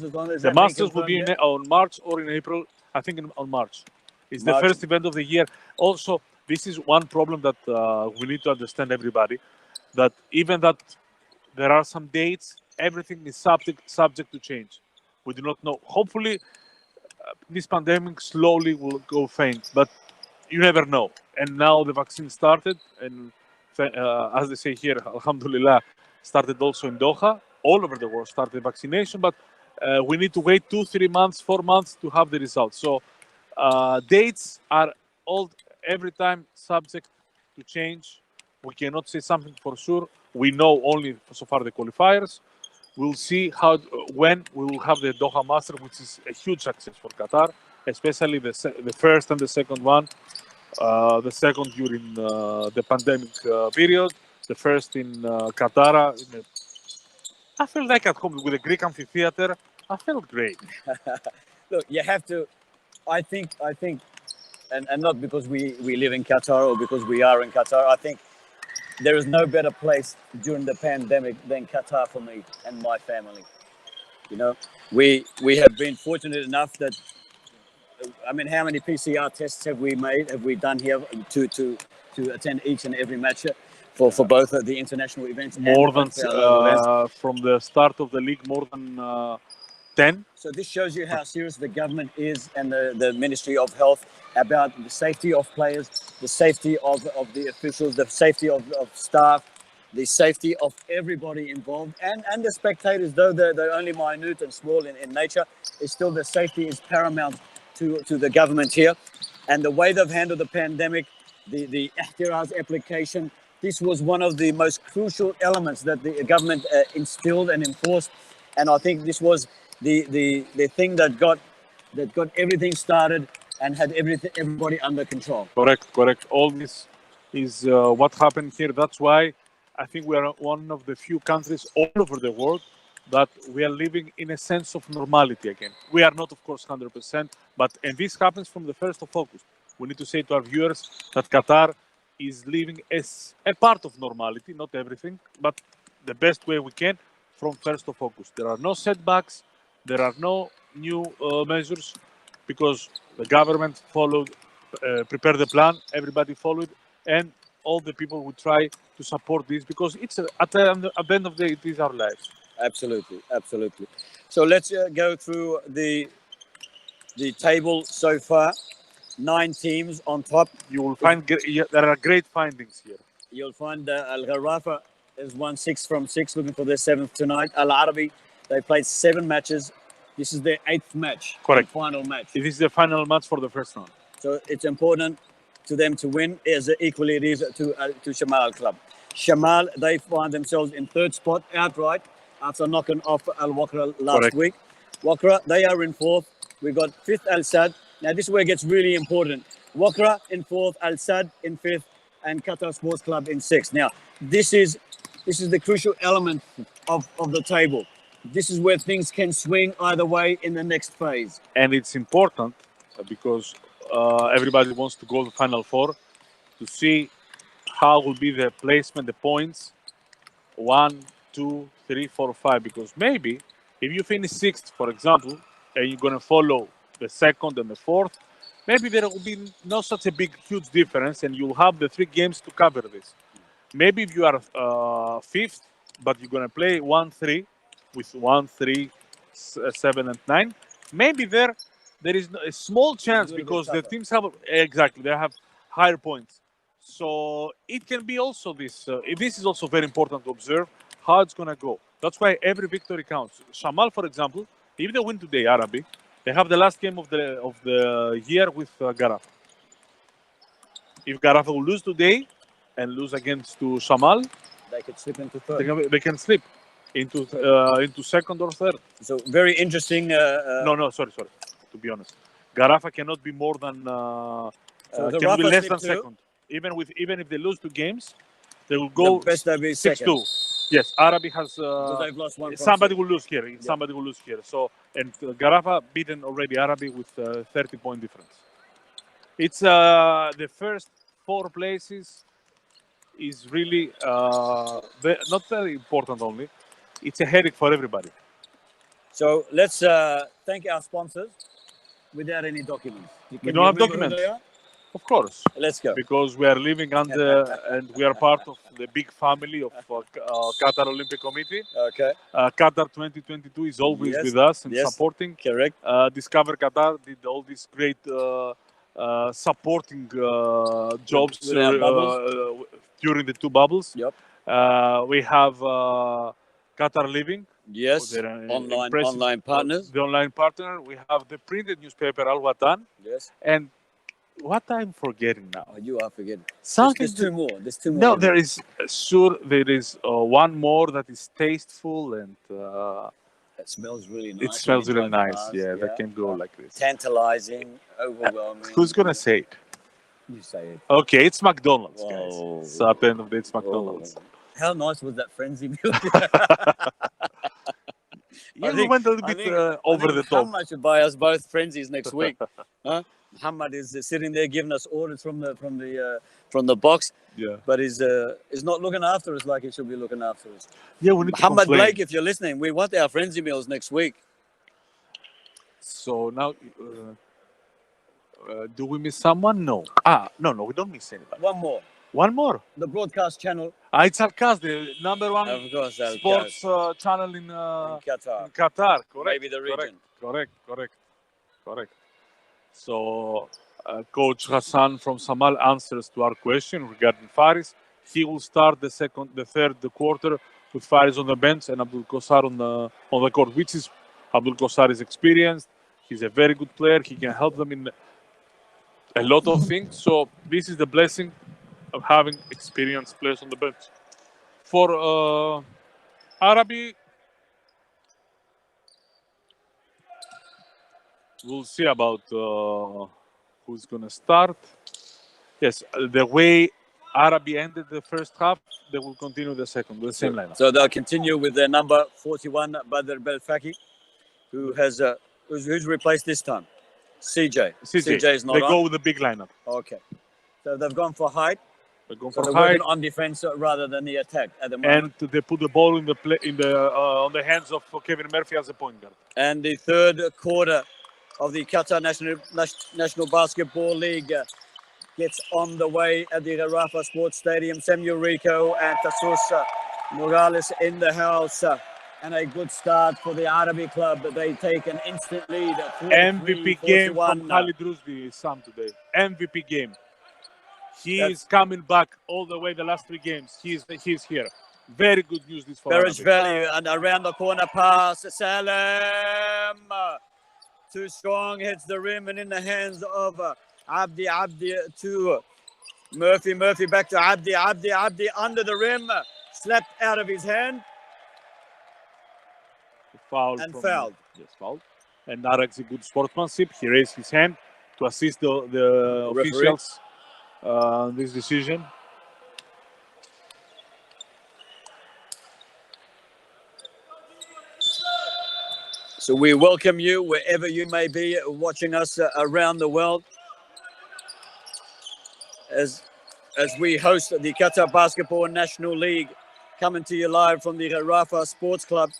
is on. The Masters will be on March or in April. I think on March. It's the first event of the year. Also, this is one problem that we need to understand, everybody, that even that there are some dates, everything is subject to change. We do not know. Hopefully, this pandemic slowly will go faint, but you never know. And now the vaccine started, and as they say here, alhamdulillah, started also in Doha. All over the world started vaccination, but we need to wait 2, 3 months, 4 months to have the results. So dates are every time subject to change. We cannot say something for sure. We know only so far the qualifiers. We'll see when we will have the Doha Master, which is a huge success for Qatar, especially the first and the second one. The second during the pandemic period, the first in Qatar. I felt like at home with the Greek amphitheater. I felt great. Look, you have to. I think, and not because we live in Qatar or because we are in Qatar. I think there is no better place during the pandemic than Qatar for me and my family. You know, we have been fortunate enough that, I mean, how many PCR tests have we done here to attend each and every match for both the international events? More than from the start of the league, more than 10. So this shows you how serious the government is and the Ministry of Health about the safety of players, the safety of the officials, the safety of staff, the safety of everybody involved, and the spectators, though they're only minute and small in nature, is still the safety is paramount to the government here. And the way they've handled the pandemic, the ihtiraz application, this was one of the most crucial elements that the government instilled and enforced. And I think this was the thing that got everything started and had everybody under control. Correct. All this is what happened here. That's why I think we are one of the few countries all over the world that we are living in a sense of normality again. We are not, of course, 100%, and this happens from the 1st of August. We need to say to our viewers that Qatar is living as a part of normality, not everything, but the best way we can from 1st of August. There are no setbacks, there are no new measures, because the government prepared the plan, everybody followed, and all the people will try to support this, because it's at the end of the day, it is our lives. Absolutely, absolutely. So let's go through the table so far. 9 teams on top. You will find there are great findings here. You'll find Al Gharafa has won 6 from 6, looking for their 7th tonight. Al Arabi, they played 7 matches. This is their 8th match. Correct. Final match. This is the final match for the first round. So it's important to them to win, as equally it is to Shamal Club. Shamal, they find themselves in 3rd spot outright after knocking off Al Wakra last week. Wakra, they are in 4th. We've got 5th Al Sad. Now this is where it gets really important. Wakra in 4th, Al Sad in 5th, and Qatar Sports Club in 6th. Now this is the crucial element of the table. This is where things can swing either way in the next phase. And it's important because everybody wants to go to Final Four to see how will be the placement, the points, 1, 2, 3, 4, 5. Because maybe if you finish 6th, for example, and you're going to follow the 2nd and the 4th, maybe there will be not such a huge difference, and you'll have the 3 games to cover this. Maybe if you are 5th, but you're going to play 1-3 with 1, 3, 7, and 9, maybe there is a small chance, because the teams have they have higher points. So it can be also this. This is also very important to observe how it's going to go. That's why every victory counts. Shamal, for example, if they win today, Arabi, they have the last game of the year with Garafa. If Garafa will lose today and lose against to Shamal, they could slip into 3rd. They can slip into 2nd or 3rd. So very interesting. No, sorry. To be honest, Garafa cannot be more than can be less than 2nd. Even if they lose 2 games, they will go 6-2. Yes, Arabi has. They've lost 1. Somebody will lose here. Somebody will lose here. So, and Garafa beaten already Arabi with 30-point difference. It's the first 4 places is really not very important only. It's a headache for everybody. So let's thank our sponsors without any documents. We don't have documents. Of course. Let's go. Because we are living under, and we are part of the big family of Qatar Olympic Committee. Okay. Qatar 2022 is always with us and supporting. Correct. Discover Qatar did all these great supporting jobs during the 2 bubbles. Yep. We have Qatar Living. Yes. Online partners. The online partner. We have the printed newspaper Al Watan. Yes. And what I'm forgetting now? Oh, you are forgetting. Something. There's 2 more. There's 2 more. No, there is one more that is tasteful and. It smells really nice. It smells really nice. Yeah, that can go like this. Tantalizing, overwhelming. Who's gonna say it? You say it. Okay, it's McDonald's, guys. So at the end of the day, it's McDonald's. How nice was that frenzy meal? We went a little bit over the top. Muhammad should buy us both frenzies next week. Huh? Muhammad is sitting there giving us orders from the box. Yeah. But he's not looking after us like he should be looking after us. Yeah, we need Muhammad to Blake, if you're listening, we want our frenzy meals next week. So now, do we miss someone? No. No, we don't miss anybody. One more. The broadcast channel. It's Al-Qas, the number 1 of course, sports channel in Qatar. Correct. Maybe the region. Correct. So, Coach Hassan from Shamal answers to our question regarding Faris. He will start the 3rd quarter with Faris on the bench and Abdul Qasar on the court, which is Abdul Qasar is experienced. He's a very good player. He can help them in a lot of things. So this is the blessing of having experienced players on the bench. For Arabi, we'll see about who's going to start. Yes, the way Arabi ended the first half, they will continue the second with the same lineup. So they'll continue with their number 41, Badr Belfaki, who has who's replaced this time? CJ. CJ is not they on. go with the big lineup. Okay. So they've gone for height. They go So for they're height, working on defense rather than the attack at the moment. and they put the ball in the on the hands of Kevin Murphy as a point guard. And the third quarter of the Qatar National Basketball League gets on the way at the Rafa Sports Stadium. Samuel Rico and Tassos Morales in the house. And a good start for the Arabi club. They take an instant lead at 43-41. MVP game from Khalid Rushdie, Sam, today. MVP game. He is coming back all the way the last 3 games. He's here. Very good news this for Arabi. Valley and around the corner pass. Salam. Too strong, hits the rim and in the hands of Abdi to Murphy. Murphy back to Abdi. Abdi under the rim. Slapped out of his hand. Fouled. Yes, fouled. And Narak's a good sportsmanship. He raised his hand to assist the officials this decision. So we welcome you wherever you may be watching us around the world as we host the Qatar Basketball National League, coming to you live from the Rafa Sports Club.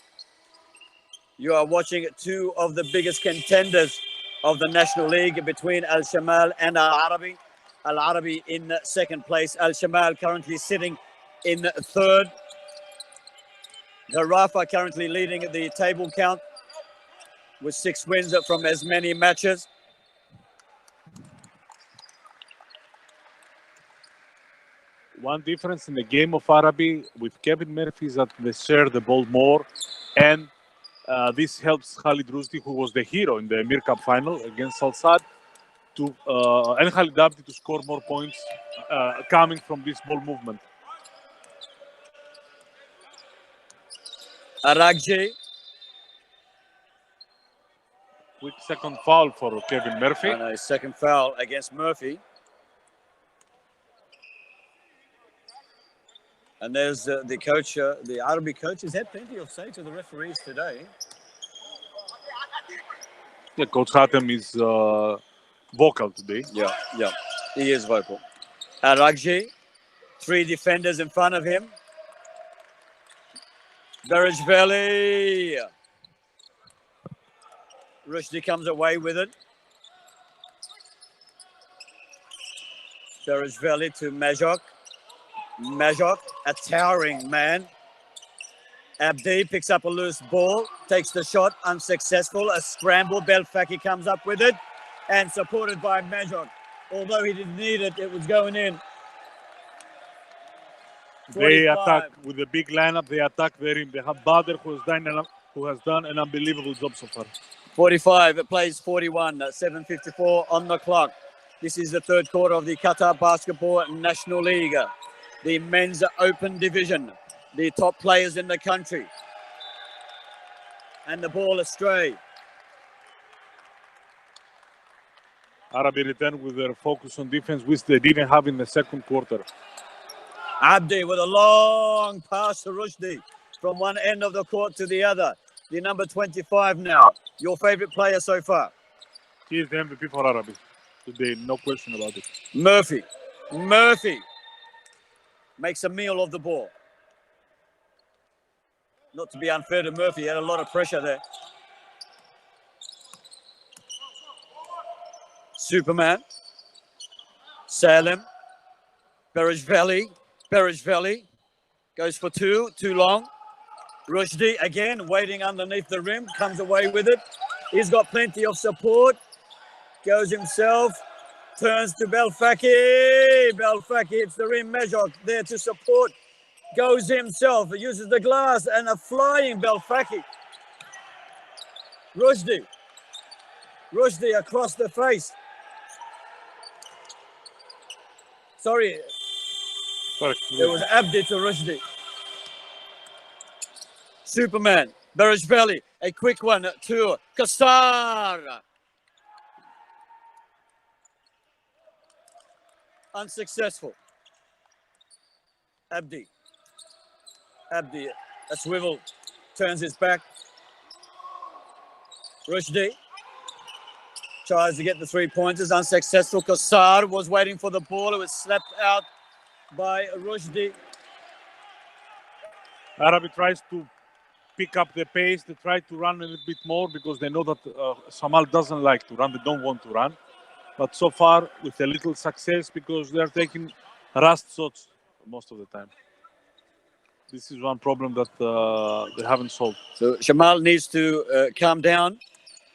You are watching 2 of the biggest contenders of the National League between Al Shamal and Al Arabi. Al Arabi in second place. Al Shamal currently sitting in third. The Rafa currently leading the table count with 6 wins from as many matches. One difference in the game of Arabi with Kevin Murphy is that they share the ball more, and this helps Khalid Rushdie, who was the hero in the Emir Cup final against Al Sadd, and Khalid Abdi to score more points coming from this ball movement. Aragji. Quick second foul for Kevin Murphy. And a second foul against Murphy. And there's the coach, the Arabi coach, has had plenty of say to the referees today. Yeah, Coach Hatem is vocal today. Yeah, he is vocal. Aragji, 3 defenders in front of him. Berejveli. Rushdie comes away with it. Berejveli to Majok. Majok, a towering man. Abdi picks up a loose ball, takes the shot, unsuccessful. A scramble, Belfaki comes up with it, and supported by Majok. Although he didn't need it, it was going in. They attack with the big lineup. They attack the rim. They have Badr, who has done an unbelievable job so far. 45, it plays 41, 7:54 on the clock. This is the third quarter of the Qatar Basketball National League, the men's open division, the top players in the country. And the ball astray. Arabi return with their focus on defense, which they didn't have in the second quarter. Abdi with a long pass to Rushdie from one end of the court to the other. The number 25 now. Your favorite player so far? He is the MVP for Arabi today, no question about it. Murphy makes a meal of the ball. Not to be unfair to Murphy, he had a lot of pressure there. Superman. Salem. Berejveli goes for 2, too long. Rushdie again waiting underneath the rim, comes away with it. He's got plenty of support. Goes himself, turns to Belfaki. Belfaki hits the rim. Majok there to support. Goes himself, uses the glass, and a flying Belfaki. Rushdie across the face. Sorry. It was Abdi to Rushdie. Superman, Berejveli, a quick one to Kassar. Unsuccessful. Abdi, a swivel, turns his back. Rushdie tries to get the 3 pointers, unsuccessful. Qassar was waiting for the ball. It was slapped out by Rushdie. Arabi tries to pick up the pace. They try to run a little bit more because they know that Shamal doesn't like to run. They don't want to run. But so far, with a little success because they're taking rust shots most of the time. This is one problem that they haven't solved. So Shamal needs to calm down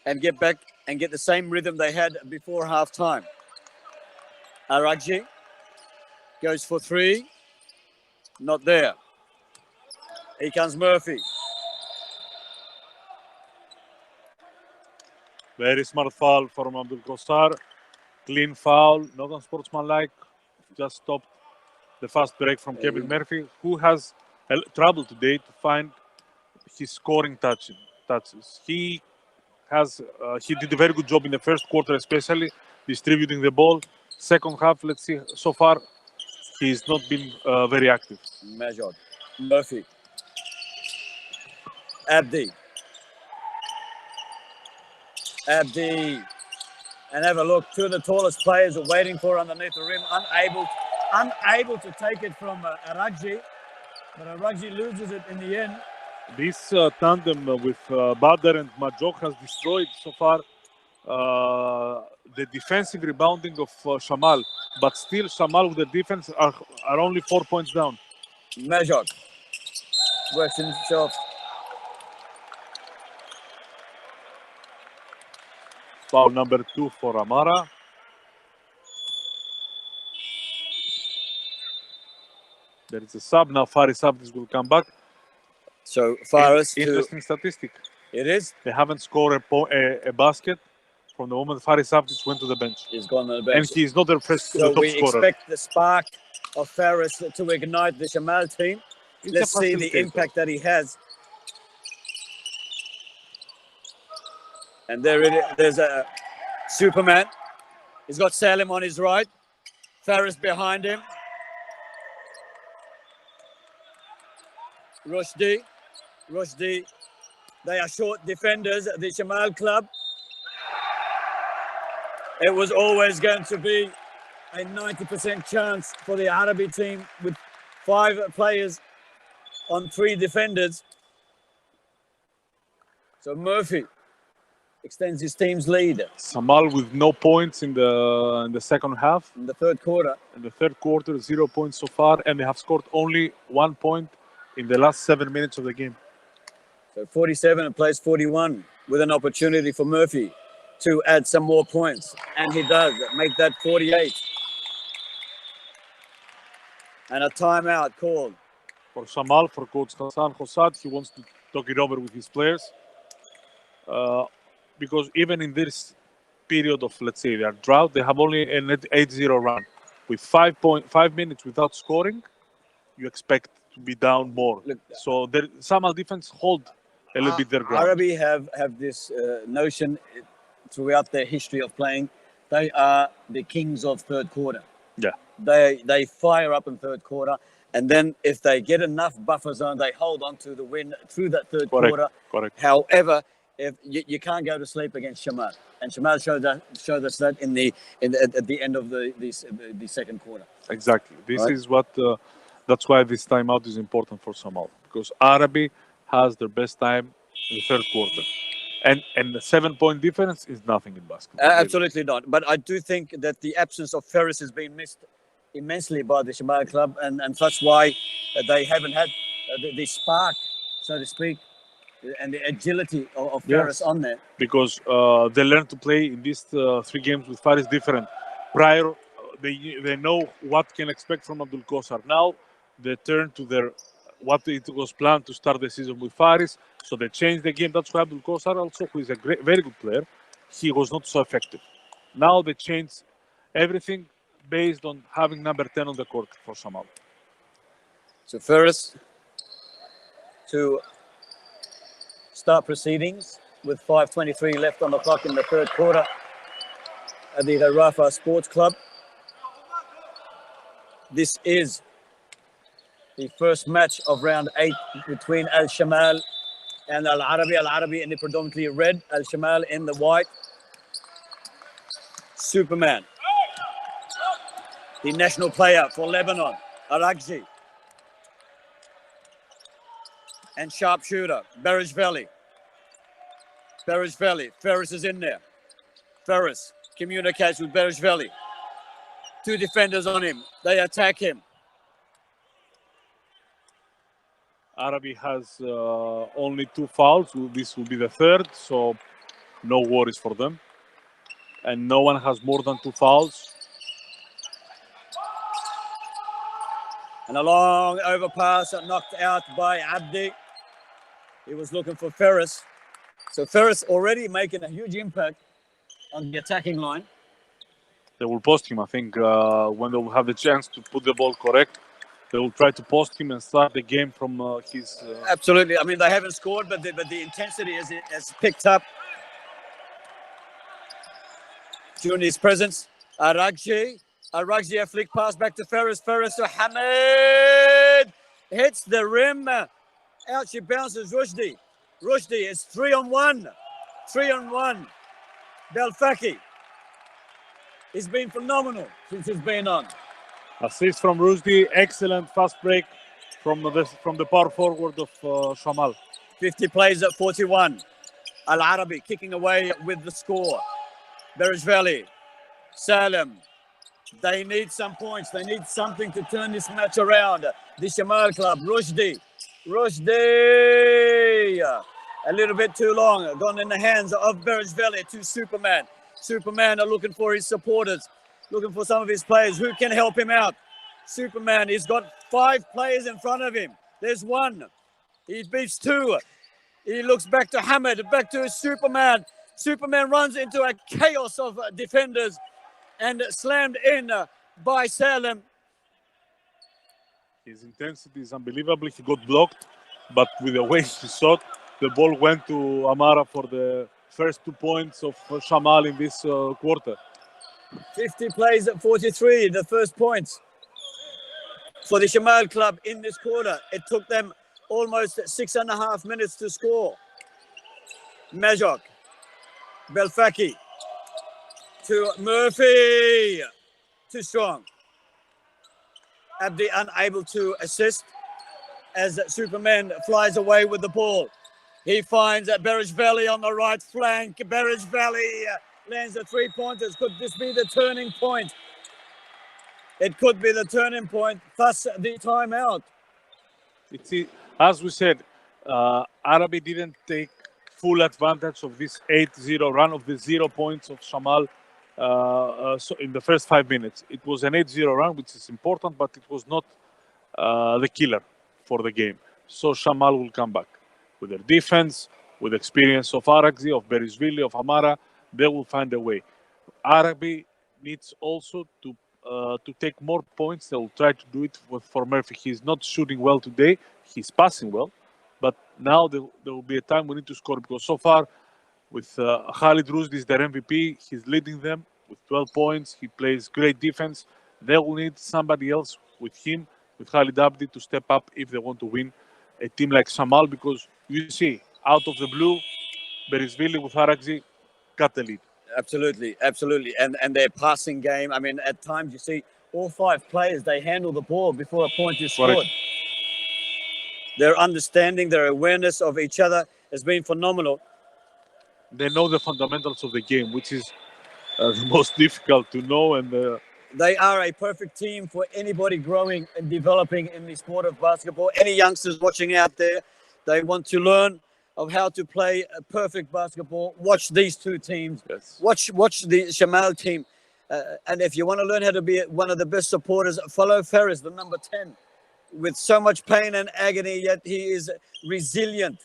and get back and get the same rhythm they had before halftime. Aragji goes for 3. Not there. Here comes Murphy. Very smart foul from Abdul Qassar. Clean foul, not unsportsmanlike. Just stopped the fast break from Kevin Murphy, who has trouble today to find his scoring touches. He did a very good job in the first quarter, especially distributing the ball. Second half, let's see. So far, he's not been very active. Measured. Murphy. Abdi. And have a look. Two of the tallest players are waiting for underneath the rim, unable to take it from Aragji. But Aragji loses it in the end. This tandem with Badr and Majok has destroyed so far the defensive rebounding of Shamal. But still, Shamal with the defense are only 4 points down. Majok works himself. Foul number 2 for Amara. There is a sub now. Faris Abdis will come back. So Faris, interesting statistic. It is. They haven't scored a basket from the moment Faris Abdis went to the bench. He's gone to the bench. And he's not the top so we scorer. Expect the spark of Faris to ignite the Shamal team. Let's see the impact that he has. And there's a Superman. He's got Salim on his right. Faris behind him. Rushdie. They are short defenders, the Shamal club. It was always going to be a 90% chance for the Arabi team with 5 players on 3 defenders. So Murphy extends his team's lead. Shamal with no points in the second half. In the third quarter. In the third quarter, 0 points so far, and they have scored only 1 point in the last 7 minutes of the game. So 47 and plays 41 with an opportunity for Murphy to add some more points. And he does make that 48. And a timeout called. For Shamal, for Coach Hassan Hossad, he wants to talk it over with his players. Because even in this period of, let's say, their drought, they have only an 8-0 run. With 5 minutes without scoring, you expect to be down more. Look, so Shamal defense hold a little bit their ground. Arabi have this notion throughout their history of playing. They are the kings of third quarter. Yeah. They fire up in third quarter. And then if they get enough buffer zone, they hold on to the win through that third quarter. Correct. However, if you can't go to sleep against Shamal, and Shamal showed us that at the end of the second quarter. Exactly. This is what. That's why this timeout is important for Shamal, because Arabi has their best time in the third quarter, and the 7-point difference is nothing in basketball. Absolutely not. But I do think that the absence of Faris has been missed immensely by the Shamal club, and that's why they haven't had the spark, so to speak, and the agility of Faris on there. Because they learned to play in these 3 games with Faris different. Prior, they know what can expect from Abdul Qassar. Now they turn to what it was planned to start the season with Faris, so they changed the game. That's why Abdul Qassar also, who is a very good player, he was not so effective. Now they changed everything based on having number 10 on the court for Shamal. So Faris to start proceedings with 5:23 left on the clock in the third quarter at the Rafa Sports Club. This is the first match of round 8 between Al Shamal and Al Arabi. Al Arabi in the predominantly red, Al Shamal in the white. Superman, the national player for Lebanon, Aragzi. And sharpshooter, Berejveli. Ferris is in there. Ferris communicates with Berejveli. 2 defenders on him. They attack him. Arabi has only 2 fouls. This will be the 3rd, so no worries for them. And no one has more than 2 fouls. And a long overpass knocked out by Abdi. He was looking for Ferris. So Ferris already making a huge impact on the attacking line. They will post him, I think, when they will have the chance to put the ball correct. They will try to post him and start the game from his... Absolutely. I mean, they haven't scored, but the intensity has picked up during his presence. Aragzi, a flick pass back to Ferris. Ferris to Hamid. Hits the rim. Out she bounces Rushdie. Rushdie is 3-on-1. 3-on-1. Belfaki. He's been phenomenal since he's been on. Assist from Rushdie. Excellent fast break from the power forward of Shamal. 50 plays at 41. Al Arabi kicking away with the score. Berejveli. Salem. They need some points. They need something to turn this match around. The Shamal club. Rushdie. A little bit too long. Gone in the hands of Berejveli to Superman. Superman are looking for his supporters. Looking for some of his players who can help him out. Superman, he's got 5 players in front of him. There's 1. He beats 2. He looks back to Hamid, back to Superman. Superman runs into a chaos of defenders and slammed in by Salem. His intensity is unbelievable. He got blocked, but with the way he shot, the ball went to Amara for the first 2 points of Shamal in this quarter. 50 plays at 43, the first points for the Shamal club in this quarter. It took them almost 6.5 minutes to score. Majok, Belfaki to Murphy, too strong. Abdi unable to assist as Superman flies away with the ball. He finds Berejveli on the right flank. Berejveli lands the 3-pointers. Could this be the turning point? It could be the turning point, thus the timeout. As we said, Arabi didn't take full advantage of this 8-0 run of the 0 points of Shamal so in the first 5 minutes. It was an 8-0 run, which is important, but it was not the killer for the game. So Shamal will come back with their defense, with experience of Aragzi, of Berejveli, of Amara. They will find a way. Arabi needs also to take more points. They will try to do it for Murphy. He's not shooting well today. He's passing well. But now there will be a time we need to score, because so far with Khalid Rushdie is their MVP. He's leading them with 12 points. He plays great defense. They will need somebody else with him, with Khalid Abdi, to step up if they want to win a team like Shamal, because you see, out of the blue, Berejveli with Aragzi got the lead. Absolutely. And their passing game, I mean, at times you see all 5 players, they handle the ball before a point is scored. Correct. Their understanding, their awareness of each other has been phenomenal. They know the fundamentals of the game, which is the most difficult to know. And they are a perfect team for anybody growing and developing in the sport of basketball. Any youngsters watching out there, they want to learn of how to play a perfect basketball. Watch these 2 teams. Yes. Watch the Shamal team. And if you want to learn how to be one of the best supporters, follow Ferris, the number 10. With so much pain and agony, yet he is resilient.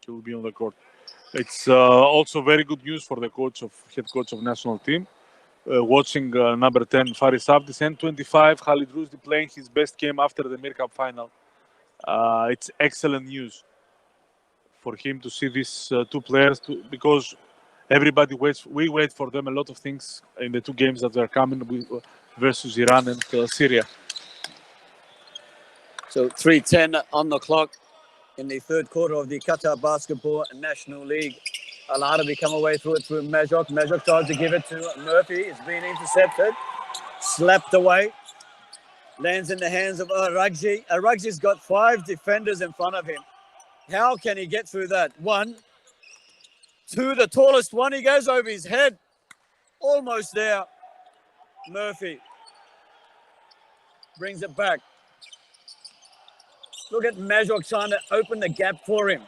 He will be on the court. It's also very good news for the head coach of national team. Watching number 10, Faris Abdis, and 25, Khalid Rushdie playing his best game after the Mir Cup final. It's excellent news for him to see these 2 players, because everybody waits. We wait for them a lot of things in the 2 games that are coming versus Iran and Syria. So 3:10 on the clock in the third quarter of the Qatar Basketball National League. Al-Arabi come away through it through Majok. Majok tries to give it to Murphy. It's been intercepted. Slapped away. Lands in the hands of Aragji. Aragji's got 5 defenders in front of him. How can he get through that? 1, 2, the tallest one. He goes over his head. Almost there. Murphy brings it back. Look at Majok trying to open the gap for him.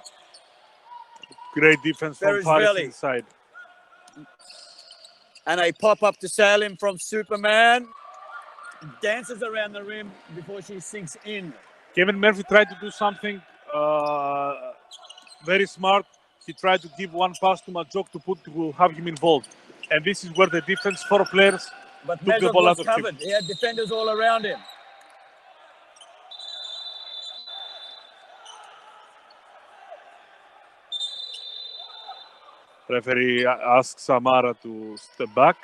Great defense from Faris inside. And a pop-up to Salim from Superman. Dances around the rim before she sinks in. Kevin Murphy tried to do something very smart. He tried to give one pass to Majok to have him involved. And this is where the defense, 4 players, but took the ball out of covered. him. He had defenders all around him. Referee asks Amara to step back.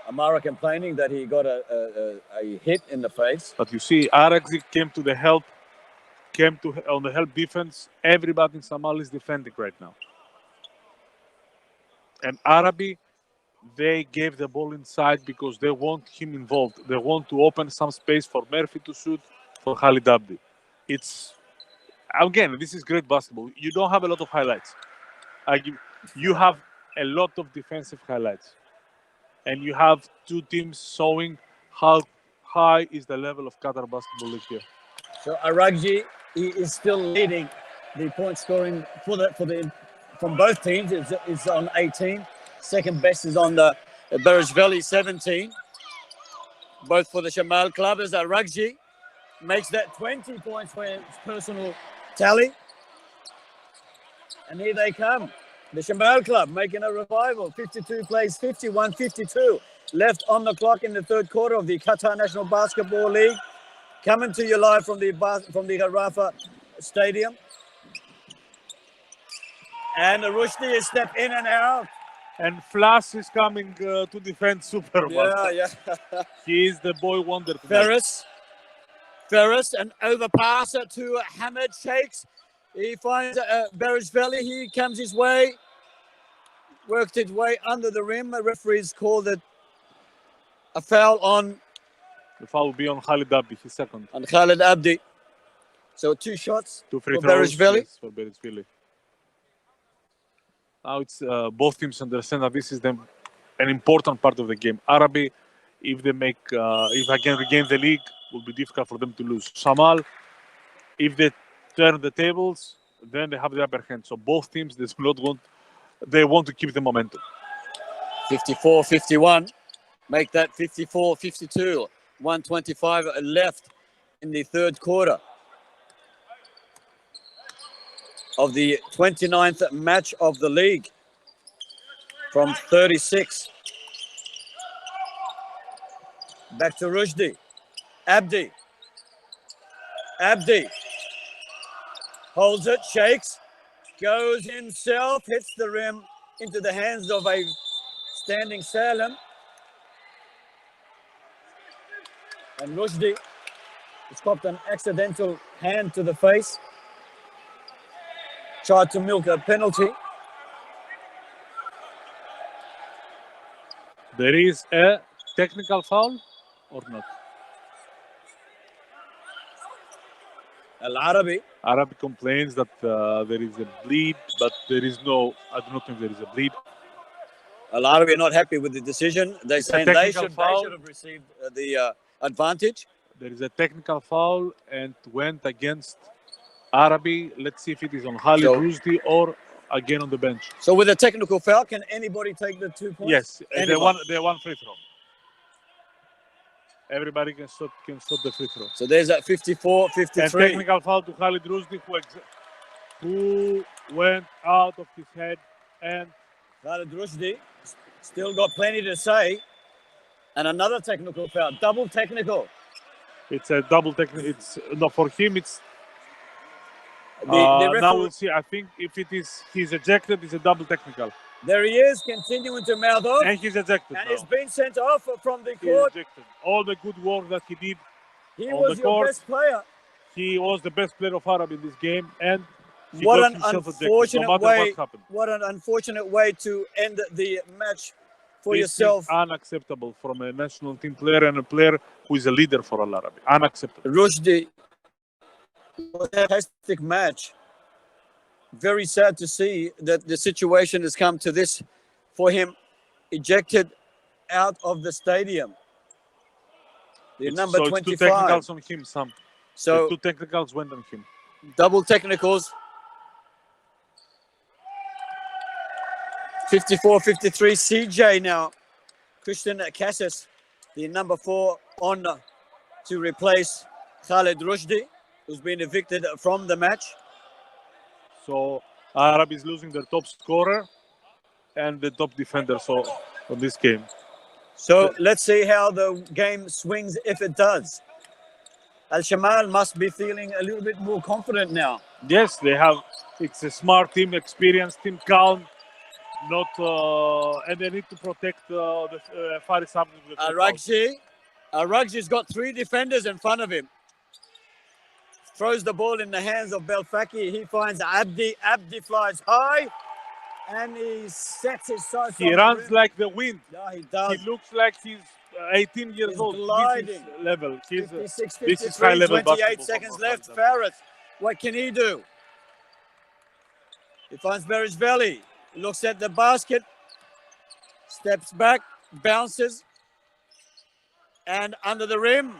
Amara complaining that he got a hit in the face. But you see, Arabi came to the help, on the help defense. Everybody in Shamal is defending right now. And Arabi, they gave the ball inside because they want him involved. They want to open some space for Murphy to shoot, for Khalid Abdi. Again, this is great basketball. You don't have a lot of highlights. You have a lot of defensive highlights. And you have 2 teams showing how high is the level of Qatar Basketball League here. So Aragji, he is still leading the point scoring from both teams. It's on 18. Second best is on the Berejveli 17. Both for the Shamal club as Aragji makes that 20 points for his personal tally. And here they come. The Shamal club making a revival. 52 plays 51-52 left on the clock in the third quarter of the Qatar National Basketball League. Coming to you live from the Harafa Stadium. And Rushdie is step in and out. And Flash is coming to defend Superman. Yeah. He is the boy wonder. Ferris, an overpasser to Hamid Shakes. He finds Berejveli. He comes his way. Worked his way under the rim. The referees called it a foul on. The foul will be on Khalid Abdi, his second. On Khalid Abdi. So 2 shots 2 free for throws Berejveli. for Berejveli. Now it's both teams understand that this is an important part of the game. Arabi, if they can regain the league, will be difficult for them to lose. Shamal, if they turn the tables, then they have the upper hand. So both teams, they want to keep the momentum. 54-51. Make that 54-52. 1:25 left in the third quarter of the 29th match of the league from 36. Back to Rushdie. Abdi holds it, shakes, goes himself, hits the rim into the hands of a standing Salim. And Rushdie has copped an accidental hand to the face. Tried to milk a penalty. There is a technical foul or not? Al-Arabi complains that there is a bleed, but there is no, I do not think there is a bleed. Al-Arabi are not happy with the decision. They say they should have received the advantage. There is a technical foul and went against Arabi. Let's see if it is on Khalid Rushdie or again on the bench. So with a technical foul, can anybody take the 2 points? Yes, they one free throw. Everybody can shot the free throw. So there's that 54-53. And technical foul to Khalid Rushdie who went out of his head, and Khalid Rushdie still got plenty to say. And another technical foul, double technical. It's a double technical. It's no, for him. It's the now we'll see. I think if he's ejected, it's a double technical. There he is, continuing to mouth off. And he's ejected. And he's been sent off from the court. All the good work that he did. He was your best player. He was the best player of Arabi in this game, and he What got an himself ejected, unfortunate no matter way! what happened. What an unfortunate way to end the match for This yourself. is unacceptable from a national team player and a player who is a leader for Al Arabi. Unacceptable. Rushdie, was a fantastic match. Very sad to see that the situation has come to this for him, ejected out of the stadium. The number So it's 25. two technicals on him, Sam. So the two technicals went on him. double technicals. 54-53 CJ now. Christian Cassis, the number 4 on to replace Khalid Rushdie, who's been evicted from the match. So Arabi is losing their top scorer and the top defender on this game. So let's see how the game swings if it does. Al-Shamal must be feeling a little bit more confident now. Yes, it's a smart team, experienced team, calm, and they need to protect the Faris Abdi. Aragji's got 3 defenders in front of him. Throws the ball in the hands of Belfaki. He finds Abdi. Abdi flies high and he sets his sights. He runs like the wind. Yeah, he does. He looks like he's 18 years old. Gliding. This is level. 56, this is high level 28 seconds left. Faris, what can he do? He finds Berishvili. Looks at the basket. Steps back. Bounces. And under the rim.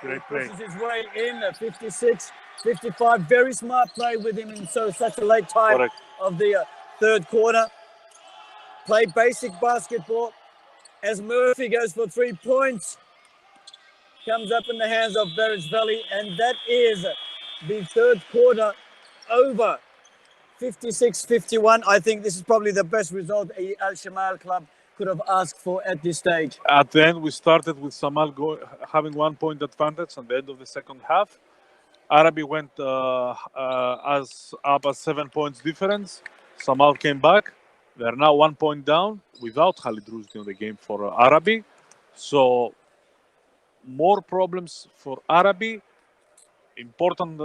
Great play. Pushes his way in. 56, 55. Very smart play with him in such a late time. Correct. Of the third quarter. Play basic basketball. As Murphy goes for 3 points. Comes up in the hands of Berishvili. And that is the third quarter over. 56-51. I think this is probably the best result Al-Shamal club could have asked for at this stage. At the end, we started with Shamal having 1 point advantage at the end of the second half. Arabi went up as 7 points difference. Shamal came back. They are now 1 point down without Khalid Rushdie in the game for Arabi. So more problems for Arabi. Important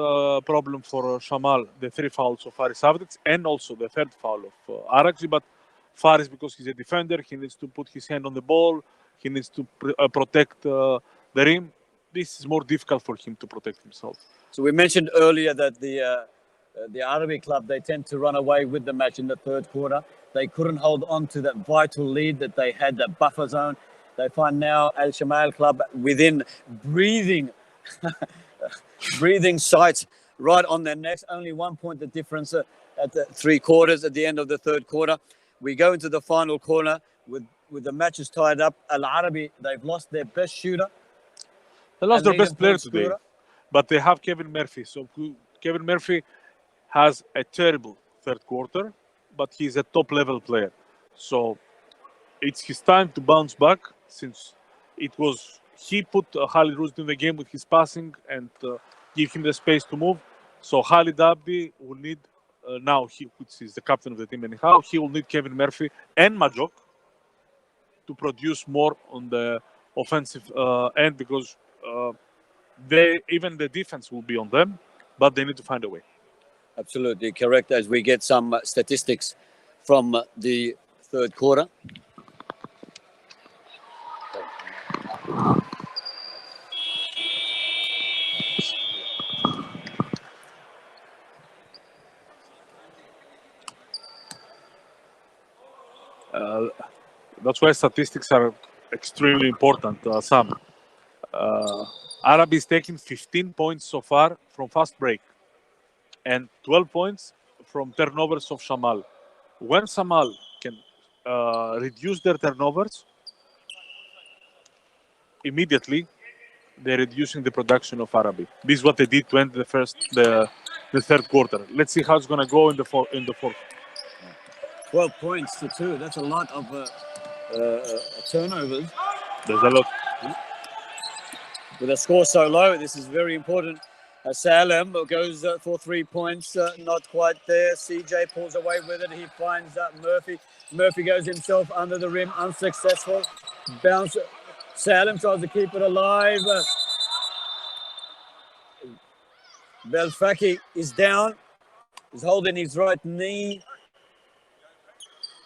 problem for Shamal, the 3 fouls of Faris Avdic, and also the 3rd foul of Aragji. But Faris, because he's a defender, he needs to put his hand on the ball. He needs to protect the rim. This is more difficult for him to protect himself. So we mentioned earlier that the Arabi club, they tend to run away with the match in the third quarter. They couldn't hold on to that vital lead that they had, that buffer zone. They find now Al-Shamal club within breathing sight right on their necks. Only 1 point the difference at the 3 quarters at the end of the third quarter. We go into the final corner with the matches tied up. Al-Arabi, they've lost their best shooter. They lost their best player today, but they have Kevin Murphy. So Kevin Murphy has a terrible third quarter, but he's a top-level player. So it's his time to bounce back, since he put Khalid Rushdie in the game with his passing and give him the space to move. So Khalid Abdi will need, which is the captain of the team anyhow, he will need Kevin Murphy and Majok to produce more on the offensive end, because even the defense will be on them, but they need to find a way. Absolutely correct, as we get some statistics from the third quarter. That's why statistics are extremely important, Sam. Arabi is taking 15 points so far from fast break and 12 points from turnovers of Shamal. When Shamal can reduce their turnovers, immediately they're reducing the production of Arabi. This is what they did to end the third quarter. Let's see how it's going to go in the fourth. 12 points to 2. That's a lot of turnovers. There's a lot. With a score so low, this is very important. Salem goes for 3 points, not quite there. CJ pulls away with it. He finds Murphy. Murphy goes himself under the rim, unsuccessful. Bounce. Salem tries to keep it alive. Belfaki is down. He's holding his right knee.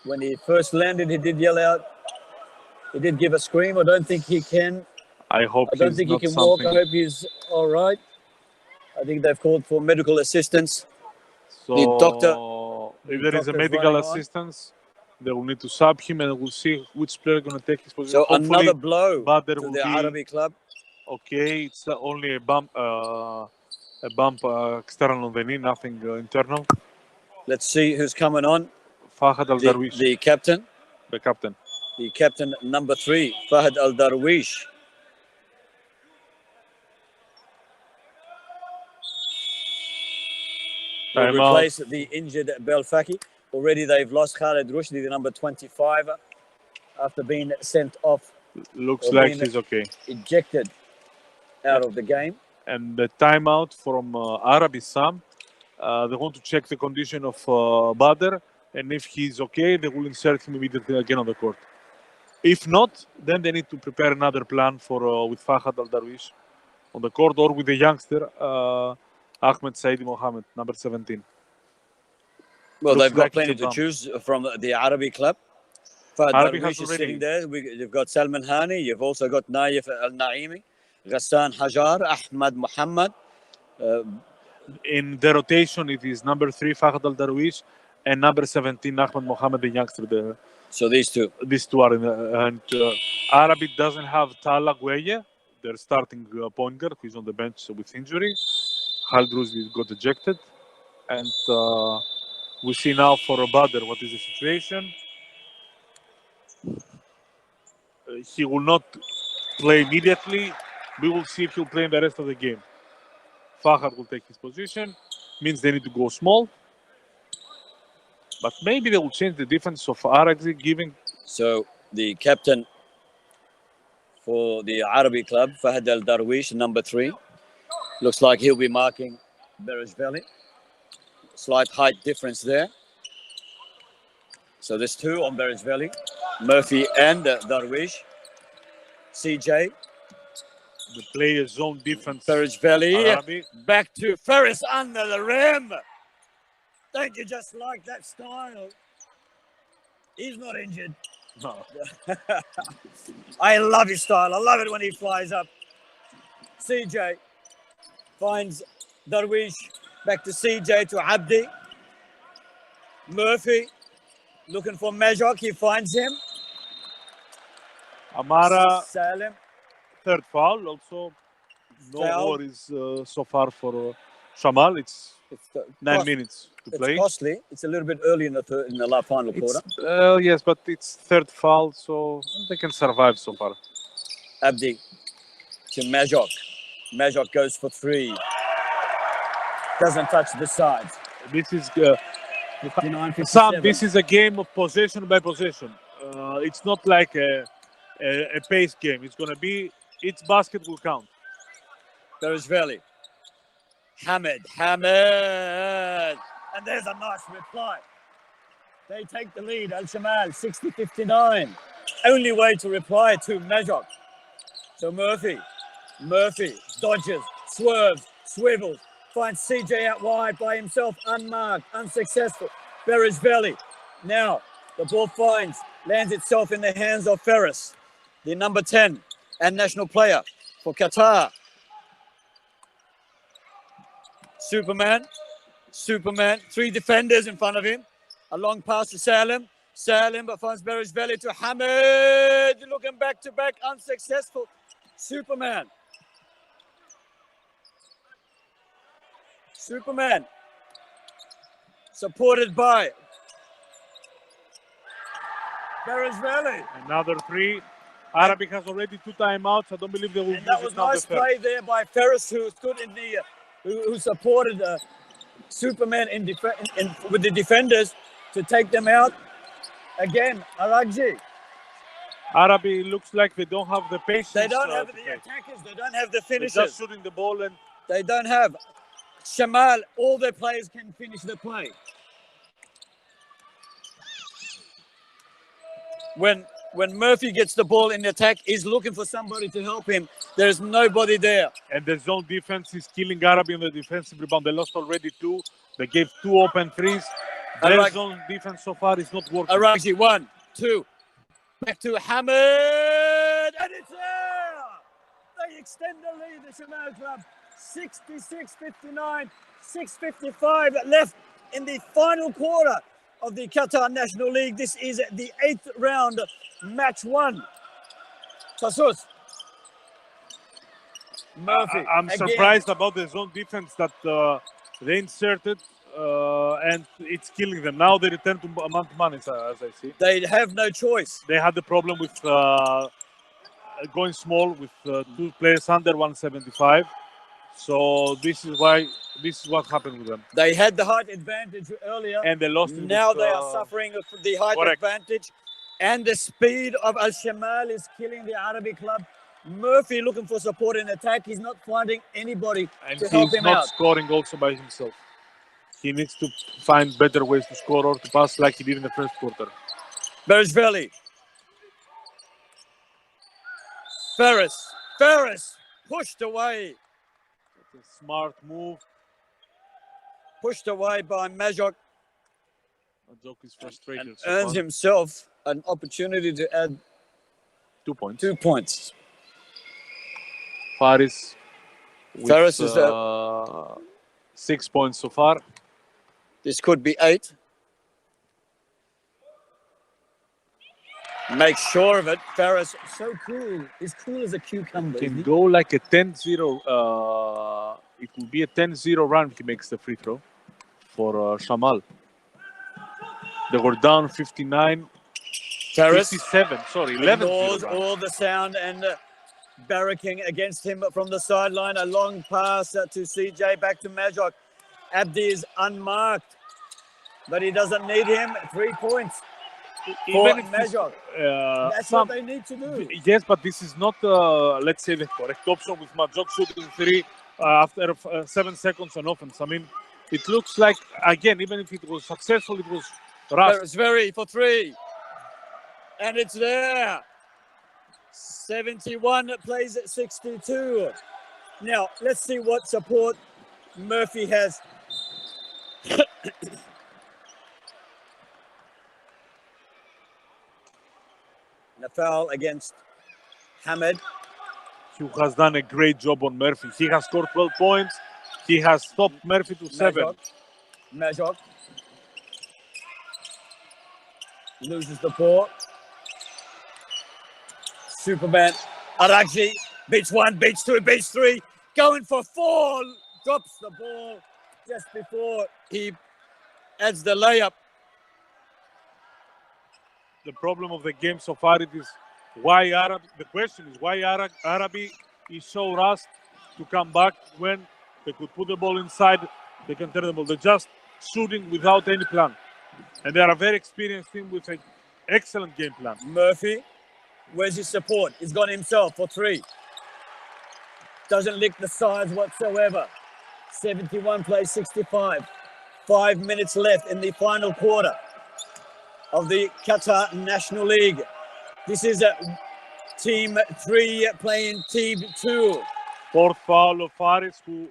When he first landed, he did yell out. He did give a scream. I don't think he can. I hope I don't he's think he not can walk. I something. hope he's all right. I think they've called for medical assistance. So The doctor- if there is a doctor's medical running on. assistance, they will need to sub him, and we'll see which player going to take his position. So Hopefully, another blow Badr to will the be Arabi club. okay. It's only a bump external on the knee, nothing internal. Let's see who's coming on. Fahad Al Darwish, The captain. the captain. The captain, number 3, Fahad Al Darwish. Will Time out. replace the injured Belfaki. Already they've lost Khaled Rushdi, the number 25, after being sent off, Looks or like being he's okay. ejected out of the game. And the timeout from Arabi Sam. They want to check the condition of Badr, and if he's okay, they will insert him immediately again on the court. If not, then they need to prepare another plan for with Fahad Al Darwish on the court, or with the youngster Ahmed Saidi Mohammed, number 17. Well, Looks they've got like plenty it's a to bump. choose from the Arabi club. Fahad Arabi has Darwish is already- sitting there. You've got Salman Hani. You've also got Naif Al Naimi, Ghassan Hajar, Ahmad Muhammad. In the rotation, it is number 3 Fahad Al Darwish and number 17 Ahmed Mohammed, the youngster. So these two. These two are in and Arabi doesn't have Tala Gueye, their starting point guard, who is on the bench with injury. Khalid Rusdi got ejected, and we see now for Badr what is the situation. He will not play immediately. We will see if he'll play in the rest of the game. Fahad will take his position. Means they need to go small. But maybe they will change the defense of Arabi, giving. So the captain for the Arabi club, Fahad Al Darwish, number 3. Looks like he'll be marking Berejveli. Slight height difference there. So there's 2 on Berejveli, Murphy and Darwish. CJ, The player zone defense. Berejveli, Arabi. back to Ferris under the rim. Don't you just like that style? He's not injured. No. I love his style. I love it when he flies up. CJ finds Darwish, back to CJ, to Abdi. Murphy looking for Majok. He finds him. Amara, Salim. third foul. Also, no Foul. worries so far for Shamal. It's It's 9 minutes to It's play. costly. It's a little bit early in the final quarter. Yes, but it's third foul, so they can survive so far. Abdi to Majok. Majok goes for 3. Doesn't touch the sides. This is 59, 57. Sam. This is a game of possession by possession. It's not like a pace game. It's gonna be each basket will count. Berejveli. Hamid. And there's a nice reply. They take the lead. Al Shamal, 60-59. Only way to reply to Majok. So Murphy dodges, swerves, swivels, finds CJ out wide by himself, unmarked, unsuccessful. Berejveli. Now the ball lands itself in the hands of Ferris, the number 10 and national player for Qatar. Superman, 3 defenders in front of him. A long pass to Salim, but finds Berejveli to Hamid, looking back to back, unsuccessful. Superman, supported by Berejveli. Another 3. Arabic has already 2 timeouts. I don't believe they will And use that it was now. nice play there by Ferris, who stood in the, who supported Superman with the defenders to take them out. Again, Aragji. Arabi looks like they don't have the patience. They don't have to the play. attackers. They don't have the They're finishers. just shooting the ball, and They don't have Shamal. All their players can finish the play. When when Murphy gets the ball in the attack, he's looking for somebody to help him. There's nobody there. And the zone defense is killing Arabi on the defensive rebound. They lost already 2. They gave 2 open threes. Their zone defense so far is not working. Arabi, 1, 2. Back to Hamid. And it's there. They extend the lead, the Shamal club. 66-59, 6:55 left in the final quarter of the Qatar National League. This is the 8th round, match 1. Tasus. Murphy. I'm again. surprised about the zone defense that they inserted, and it's killing them. Now they return to man-to-man, as I see. They have no choice. They had the problem with going small with 2 players under 175. So this is what happened with them. They had the height advantage earlier, and they lost. Now they are suffering from the height advantage, and the speed of Shamal is killing the Arabi club. Murphy looking for support in attack. He's not finding anybody to help him out. He's not scoring also by himself. He needs to find better ways to score or to pass like he did in the first quarter. Beresveli. Ferris pushed away. That's a smart move. Pushed away by Majok. Majok is frustrated. And earns himself an opportunity to add 2 points. 2 points. Faris is 6 points so far. This could be 8. Make sure of it. Faris, so cool. He's cool as a cucumber. Can go like a 10-0. It will be a 10-0 run if he makes the free throw for Shamal. They were down 59. Faris 57. Sorry, 11. All the sound and barracking against him from the sideline. A long pass to CJ, back to Majok. Abdi is unmarked, but he doesn't need him. 3 points for Majok. That's what they need to do. Yes, but this is not, let's say, the correct option with Majok shooting 3 after 7 seconds on offense. I mean, it looks like, again, even if it was successful, it was rushed. It's very for 3. And it's there. 71 plays at 62. Now, let's see what support Murphy has. The foul against Hamid. Who has done a great job on Murphy. He has scored 12 points. He has stopped Murphy to 7. Majok loses the ball. Superman Aragji beats 1, beats 2, beats 3, going for 4, drops the ball just before he adds the layup. The problem of the game so far is why Arabi. The question is why Arabi is so rushed to come back when they could put the ball inside. They can turn the ball. They're just shooting without any plan, and they are a very experienced team with an excellent game plan. Murphy. Where's his support? He's got himself for 3. Doesn't lick the sides whatsoever. 71 plays 65. 5 minutes left in the final quarter of the Qatar National League. This is a team 3 playing team 2. 4th foul of Faris, who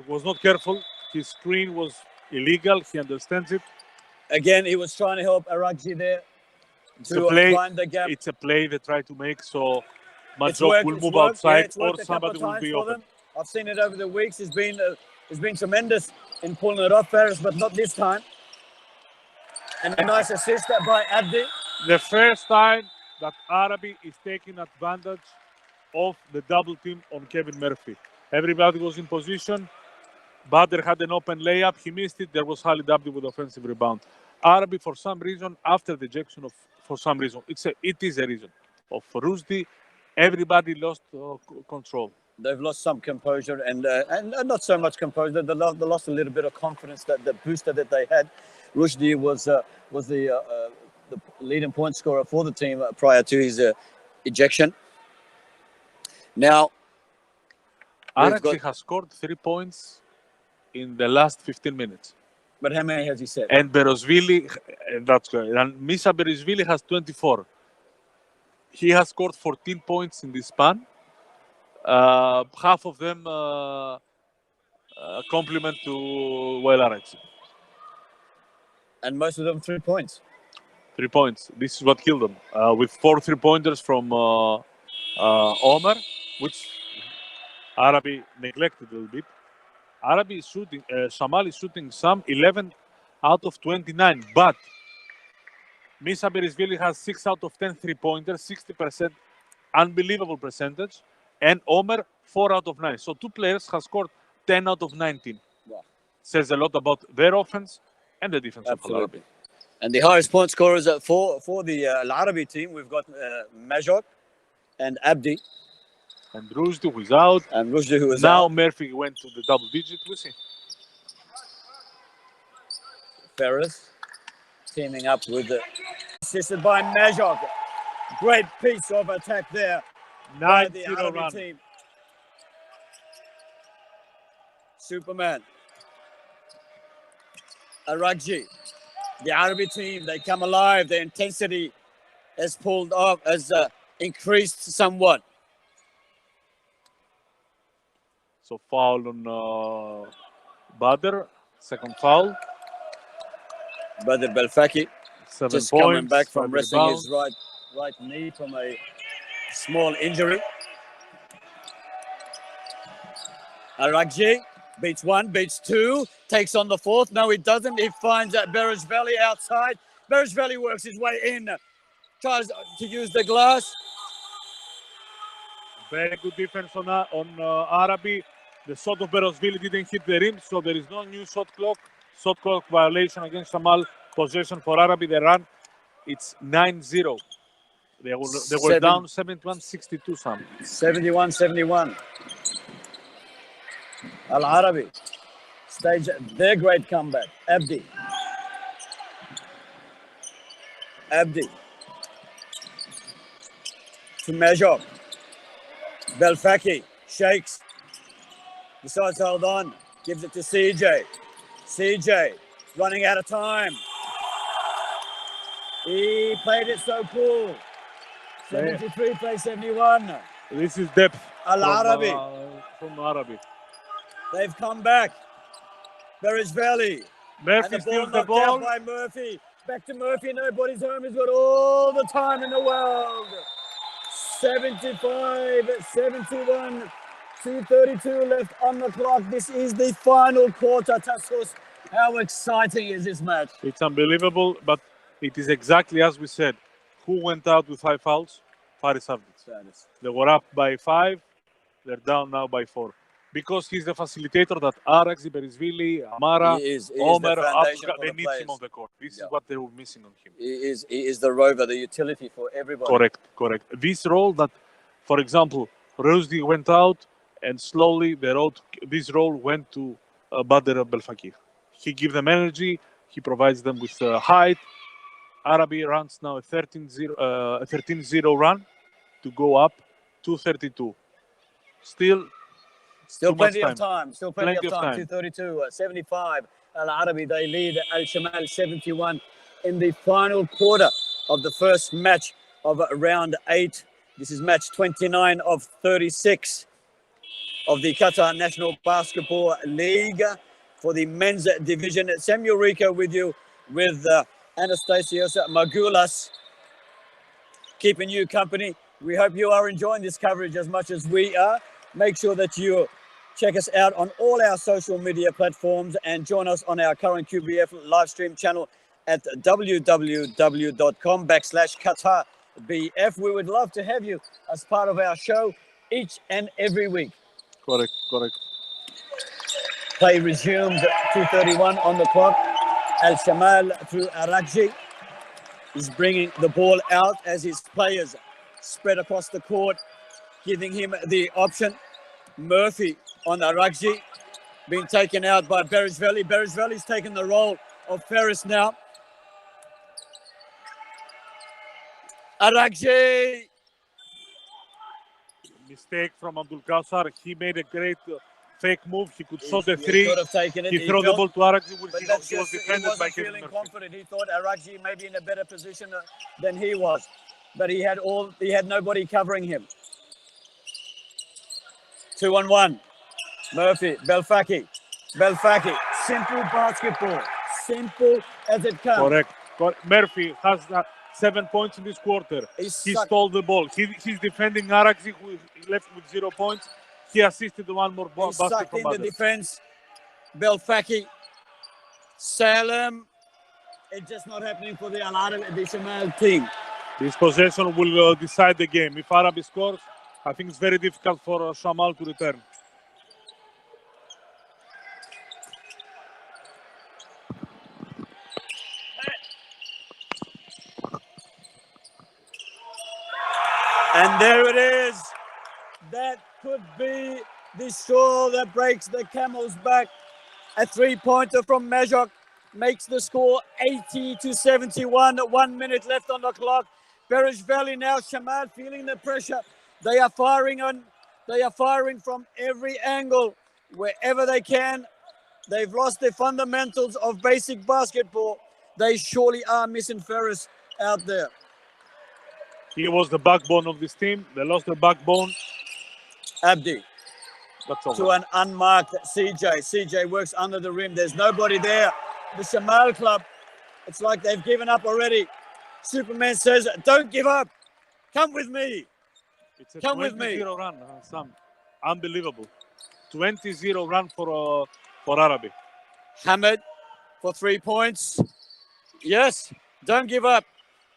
was not careful. His screen was illegal. He understands it. Again, he was trying to help Aragji there. It's a play they try to make, so Majok will move outside or somebody will be open. I've seen it over the weeks. He's been tremendous in pulling it off, Faris, but not this time. And a nice assist by Abdi. The first time that Arabi is taking advantage of the double team on Kevin Murphy. Everybody was in position. Badr had an open layup. He missed it. There was Khalid Abdi with offensive rebound. Arabi, for some reason, after the ejection it is a reason of Rushdie, everybody lost control. They've lost some composure and not so much composure. They lost a little bit of confidence, that the booster that they had. Rushdie was the leading point scorer for the team prior to his ejection. Now, Arabi has scored 3 points in the last 15 minutes. But how many has he set? And Berosvili, that's correct. And Misa Berosvili has 24. He has scored 14 points in this span. Half of them compliment to Arabi. And most of them 3 points. 3 points. This is what killed them. With 4 3-pointers from Omar, which Arabi neglected a little bit. Arabi is shooting, Shamal is shooting some 11 out of 29, but Misa Berisvili has 6 out of 10 3-pointers, 60%, unbelievable percentage, and Omer 4 out of 9. So 2 players have scored 10 out of 19. Wow. Says a lot about their offense and the defense of Arabi. And the highest point scorers for the Arabi team, we've got Majok and Abdi. And Rushdie, who is out. And Rushdie, who is now out. Murphy went to the double digit. We'll see. Ferris teaming up with the assisted by Majok. Great piece of attack there by the Arabi run. team. Superman. Aragji. The Arabi team, they come alive. The intensity has pulled off, has increased somewhat. So foul on Badr, second foul. Badr Belfaki 7 just points, coming back from 5 resting rebounds. his right knee from a small injury. Aragji beats 1, beats 2, takes on the 4th. No, he doesn't. He finds Berejveli outside. Berejveli works his way in, tries to use the glass. Very good defense on Arabi. The shot of Berosvili didn't hit the rim, so there is no new shot clock. Shot clock violation against Shamal. Possession for Arabi. They run. It's 9-0. They were down 71-62, Sam. 71-71. Al-Arabi stage their great comeback. Abdi. To Majok. Belfaki shakes. Decides to hold on. Gives it to CJ. CJ running out of time. He played it so cool. 73 plays 71. This is depth Al-Arabi. From Arabi. They've come back. Berejveli. Murphy steals the ball. Out by Murphy. Back to Murphy. Nobody's home. He's got all the time in the world. 75, 71, 2:32 left on the clock. This is the final quarter. Tassos, how exciting is this match? It's unbelievable, but it is exactly as we said. Who went out with 5 fouls? Faris Avdic. They were up by 5. They're down now by 4. Because he's the facilitator that Arax, Berisvili, Amara, Omer, they need him on the court. This is what they were missing on him. He is the rover, the utility for everybody. Correct. This role that, for example, Rushdie went out and slowly this role went to Badr Belfakir. He gives them energy. He provides them with height. Arabi runs now a 13-0 run to go up 232. Still plenty of time. 232, 75. Al-Arabi, they lead Al-Shamal 71 in the final quarter of the first match of round 8. This is match 29 of 36 of the Qatar National Basketball League for the men's division. Samuel Rico with you, with Anastasios Magoulas, keeping you company. We hope you are enjoying this coverage as much as we are. Make sure that you check us out on all our social media platforms and join us on our current QBF live stream channel at www.com/QatarBF. We would love to have you as part of our show each and every week. Correct. Play resumes at 2:31 on the clock. Al-Shamal through Aragji is bringing the ball out as his players spread across the court, giving him the option. Murphy on Aragji, being taken out by Berejveli. Berejveli's taken the role of Ferris now. Aragji. Mistake from Abdul Kassar. He made a great fake move. He could shot the three. Could have taken it. He threw the ball to Arabi. But He that's was just, he defended by wasn't Kevin feeling Murphy. confident. He thought Arabi may be in a better position than he was, but he had nobody covering him. 2-on-1. Murphy, Belfaki. Simple basketball. Simple as it comes. Correct. Murphy has 7 points in this quarter. He stole the ball. He's defending Arabi, who left with 0 points. He assisted one more basket sucked from in the others. defense. Belfaki. Salem. It's just not happening for the Al-Arabi, the Shamal team. This possession will decide the game. If Arabi scores, I think it's very difficult for Shamal to return. And there it is. That could be the straw that breaks the camel's back. A three-pointer from Majok makes the score 80-71. 1 minute left on the clock. Berish Valley now, Shamal feeling the pressure. They are firing from every angle, wherever they can. They've lost their fundamentals of basic basketball. They surely are missing Ferris out there. He was the backbone of this team. They lost the backbone. Abdi. That's all. To an unmarked CJ. CJ works under the rim. There's nobody there. The Shamal club, it's like they've given up already. Superman says, don't give up. Come with me. It's a Come with me. 20-0 run, Sam. Unbelievable. 20-0 run for Arabi. Hamid for 3 points. Yes, don't give up.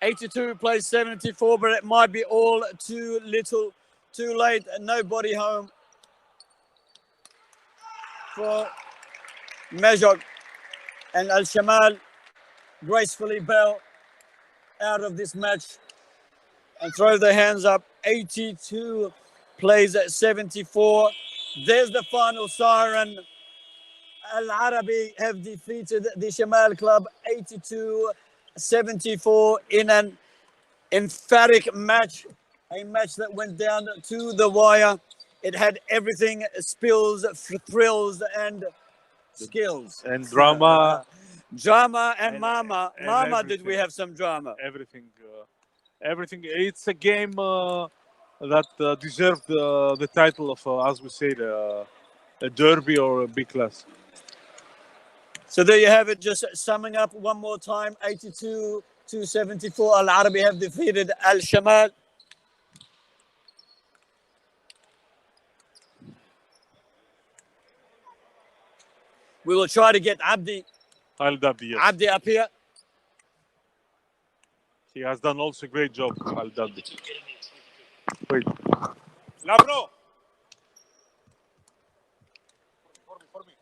82 plays 74, but it might be all too little, too late, and nobody home for Majok. And Al-Shamal gracefully bow out of this match and throw their hands up. 82 plays at 74. There's the final siren. Al-Arabi have defeated the Shamal club 82-74 in an emphatic match, a match that went down to the wire. It had everything: spills, thrills, and skills. And drama. Drama and mama. And Mama, everything. did we have some drama? Everything. It's a game that deserved the title of, as we say, a derby or a big class. So there you have it. Just summing up one more time: 82-74. Al-Arabi have defeated Al-Shamal. We will try to get Abdi Al-Dabdi, yes. Abdi up here. He has done also a great job, Al-Dabdi. Wait. Labro! For me.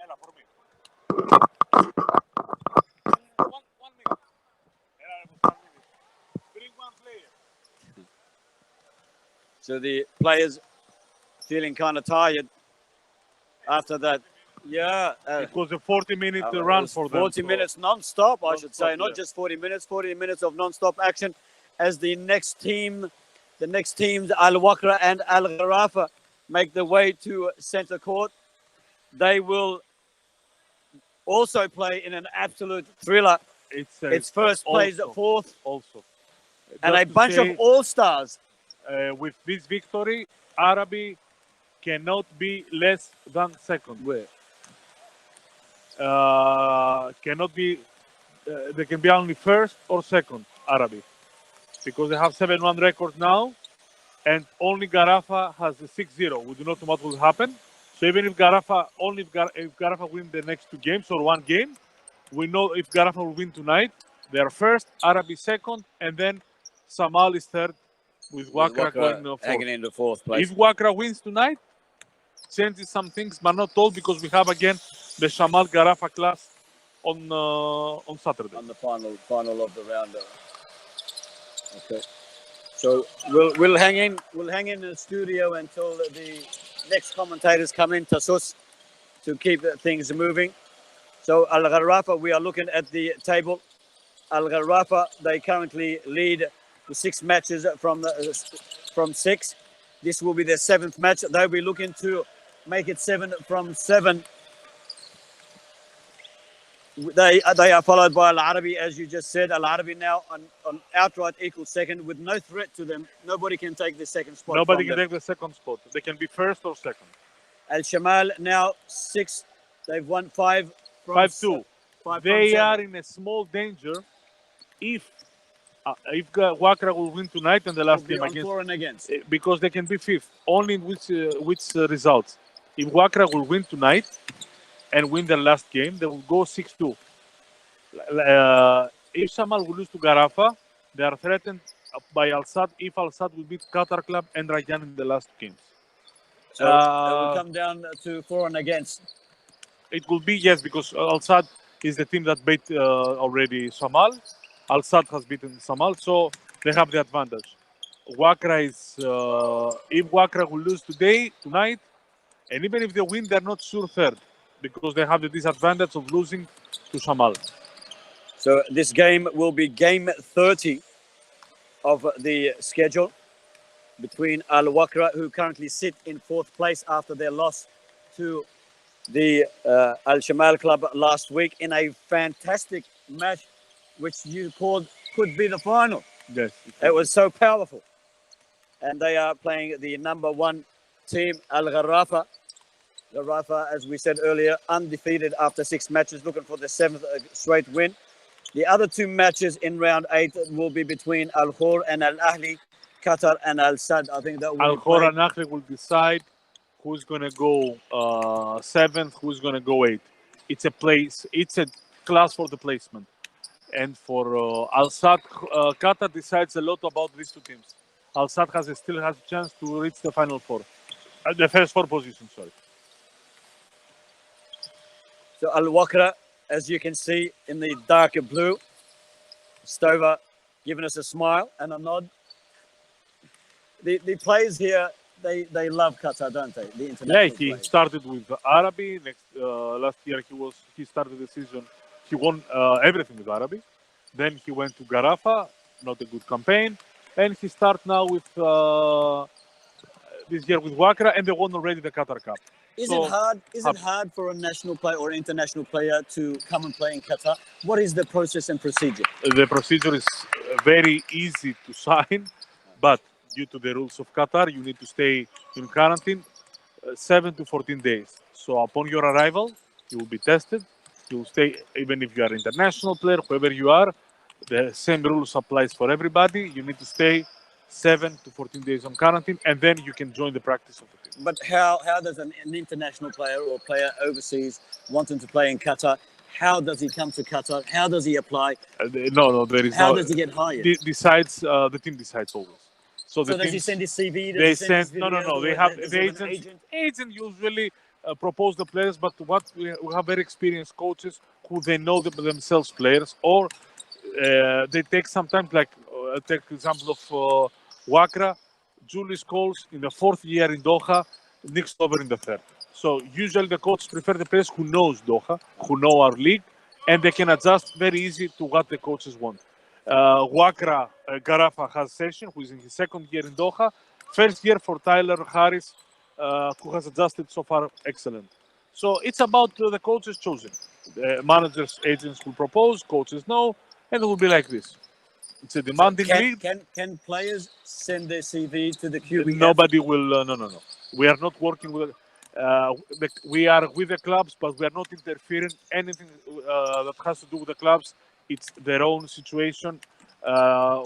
Ella, for me. 1 minute. Bring one player. So the players feeling kind of tired after that. Yeah. It was a 40-minute run for them. 40 minutes non-stop, I should say. Non-stop, Not just 40 minutes, 40 minutes of non-stop action as the next teams, Al-Wakra and Al-Gharafa, make their way to center court. They will also play in an absolute thriller. It's first plays at fourth. Also. And a bunch of all-stars. With this victory, Arabi cannot be less than second. Where? Cannot be, they can be only first or second, Arabi, because they have 7-1 record now, and only Gharafa has a 6-0. We do not know what will happen. So even if Gharafa win the next 2 games or 1 game, we know if Gharafa will win tonight, they are first, Arabi second, and then Shamal is third, with Wakra going fourth. Hanging into fourth place. If Wakra wins tonight, changes some things, but not all, because we have again the Shamal Gharafa class on Saturday. On the final of the round. Okay. So we'll hang in the studio until the next commentators come in, Tasus, to keep things moving. So Al-Gharafa, we are looking at the table. Al-Gharafa, they currently lead the 6 matches from 6. This will be their 7th match. They'll be looking to make it 7 from 7. They are followed by Arabi, as you just said. Arabi now on outright equal second with no threat to them. Nobody can take the second spot. Nobody can take the second spot. They can be first or second. Shamal now 6. They've won 5 from 5-2. 5 They from are 7. in a small danger if Wakra will win tonight and the last game on for and against. because they can be fifth. Only in which results. If Wakra will win tonight and win their last game, they will go 6-2. If Shamal will lose to Garafa, they are threatened by Al Sadd if Al Sadd will beat Qatar Club and Rayyan in the last games. So it will come down to for and against. It will be, yes, because Al Sadd is the team that beat already Shamal. Al Sadd has beaten Shamal, so they have the advantage. Wakra is, if Wakra will lose tonight, and even if they win, they're not sure third because they have the disadvantage of losing to Shamal. So this game will be game 30 of the schedule between Al Wakra, who currently sit in 4th place after their loss to the Al Shamal club last week in a fantastic match, which you called could be the final. Yes. It was so powerful. And they are playing the number 1 team, Al Gharafa. Gharafa, as we said earlier, undefeated after 6 matches, looking for the 7th straight win. The other 2 matches in round 8 will be between Al Khor and Al Ahli, Qatar and Al Sadd. I think that will Al Khor and Ahli will decide who's going to go 7th, who's going to go 8th. It's a class for the placement. And for Al Sadd, Qatar decides a lot about these 2 teams. Al Sadd still has a chance to reach the final 4, the first 4 positions. Sorry. So Al Wakra, as you can see in the darker blue, Stover giving us a smile and a nod. The players here, they love Qatar, don't they? The international he players. started with Arabi. Last year he started the season. He won everything with Arabi. Then he went to Garafa, not a good campaign, and he starts now with this year with Wakra, and they won already the Qatar Cup. Is it hard for a national player or international player to come and play in Qatar? What is the process and procedure? The procedure is very easy to sign, but due to the rules of Qatar, you need to stay in quarantine 7 to 14 days. So upon your arrival, you will be tested. You will stay, even if you are an international player, whoever you are, the same rules applies for everybody. You need to stay 7 to 14 days on quarantine, and then you can join the practice of the team. But how does an international player or player overseas wanting to play in Qatar, how does he come to Qatar? How does he apply? No, there is How does he get hired? The team decides always. So does he send his CV? They send no. They have the agent usually propose the players, but we have very experienced coaches who they know themselves players, or they take sometimes take example of Wakra. Julius calls in the 4th year in Doha, Nick Stover in the 3rd. So usually the coaches prefer the players who knows Doha, who know our league, and they can adjust very easy to what the coaches want. Wakra Garafa has Session, who is in his 2nd year in Doha. 1st year for Tyler Harris, who has adjusted so far excellent. So it's about the coaches choosing. The managers, agents will propose, coaches know, and it will be like this. It's a demanding league. Can players send their CV to the QBF? Nobody will. No. We are not working with. We are with the clubs, but we are not interfering. Anything that has to do with the clubs, it's their own situation.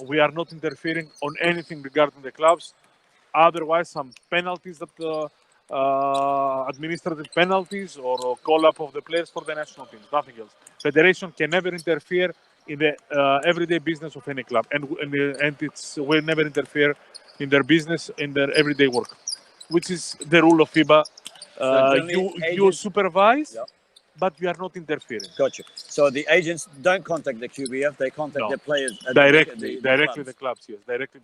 We are not interfering on anything regarding the clubs. Otherwise, some penalties that administrative penalties or call-up of the players for the national teams. Nothing else. Federation can never interfere in the everyday business of any club, and it will never interfere in their business, in their everyday work, which is the rule of FIBA. You supervise, but you are not interfering. Gotcha. So the agents don't contact the QBF; they contact the players directly. The clubs, yes, directly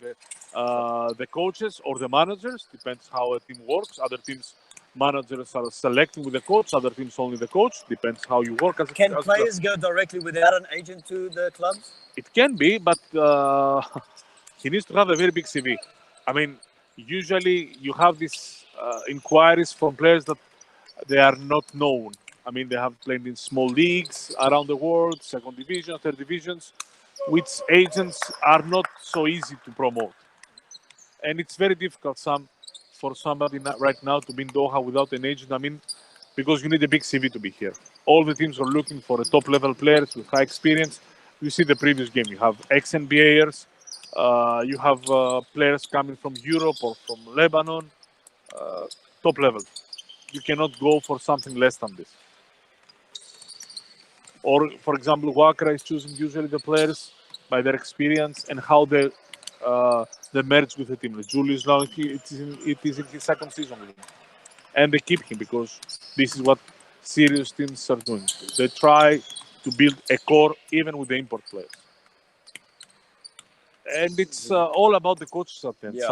the coaches or the managers. Depends how a team works. Other teams. Managers are selecting with the coach, other teams only the coach. Depends how you work. Can players go directly without an agent to the clubs? It can be, but he needs to have a very big CV. I mean, usually you have these inquiries from players that they are not known. I mean, they have played in small leagues around the world, second division, third divisions, which agents are not so easy to promote. And it's very difficult for somebody right now to be in Doha without an agent. I mean, because you need a big CV to be here. All the teams are looking for a top-level players with high experience. You see the previous game. You have ex-NBAers. You have players coming from Europe or from Lebanon. Top level. You cannot go for something less than this. Or, for example, Wakra is choosing usually the players by their experience and how they merge with the team. Julius now it is in his second season with him, and they keep him because this is what serious teams are doing. They try to build a core even with the import players, and it's all about the coaches at the end.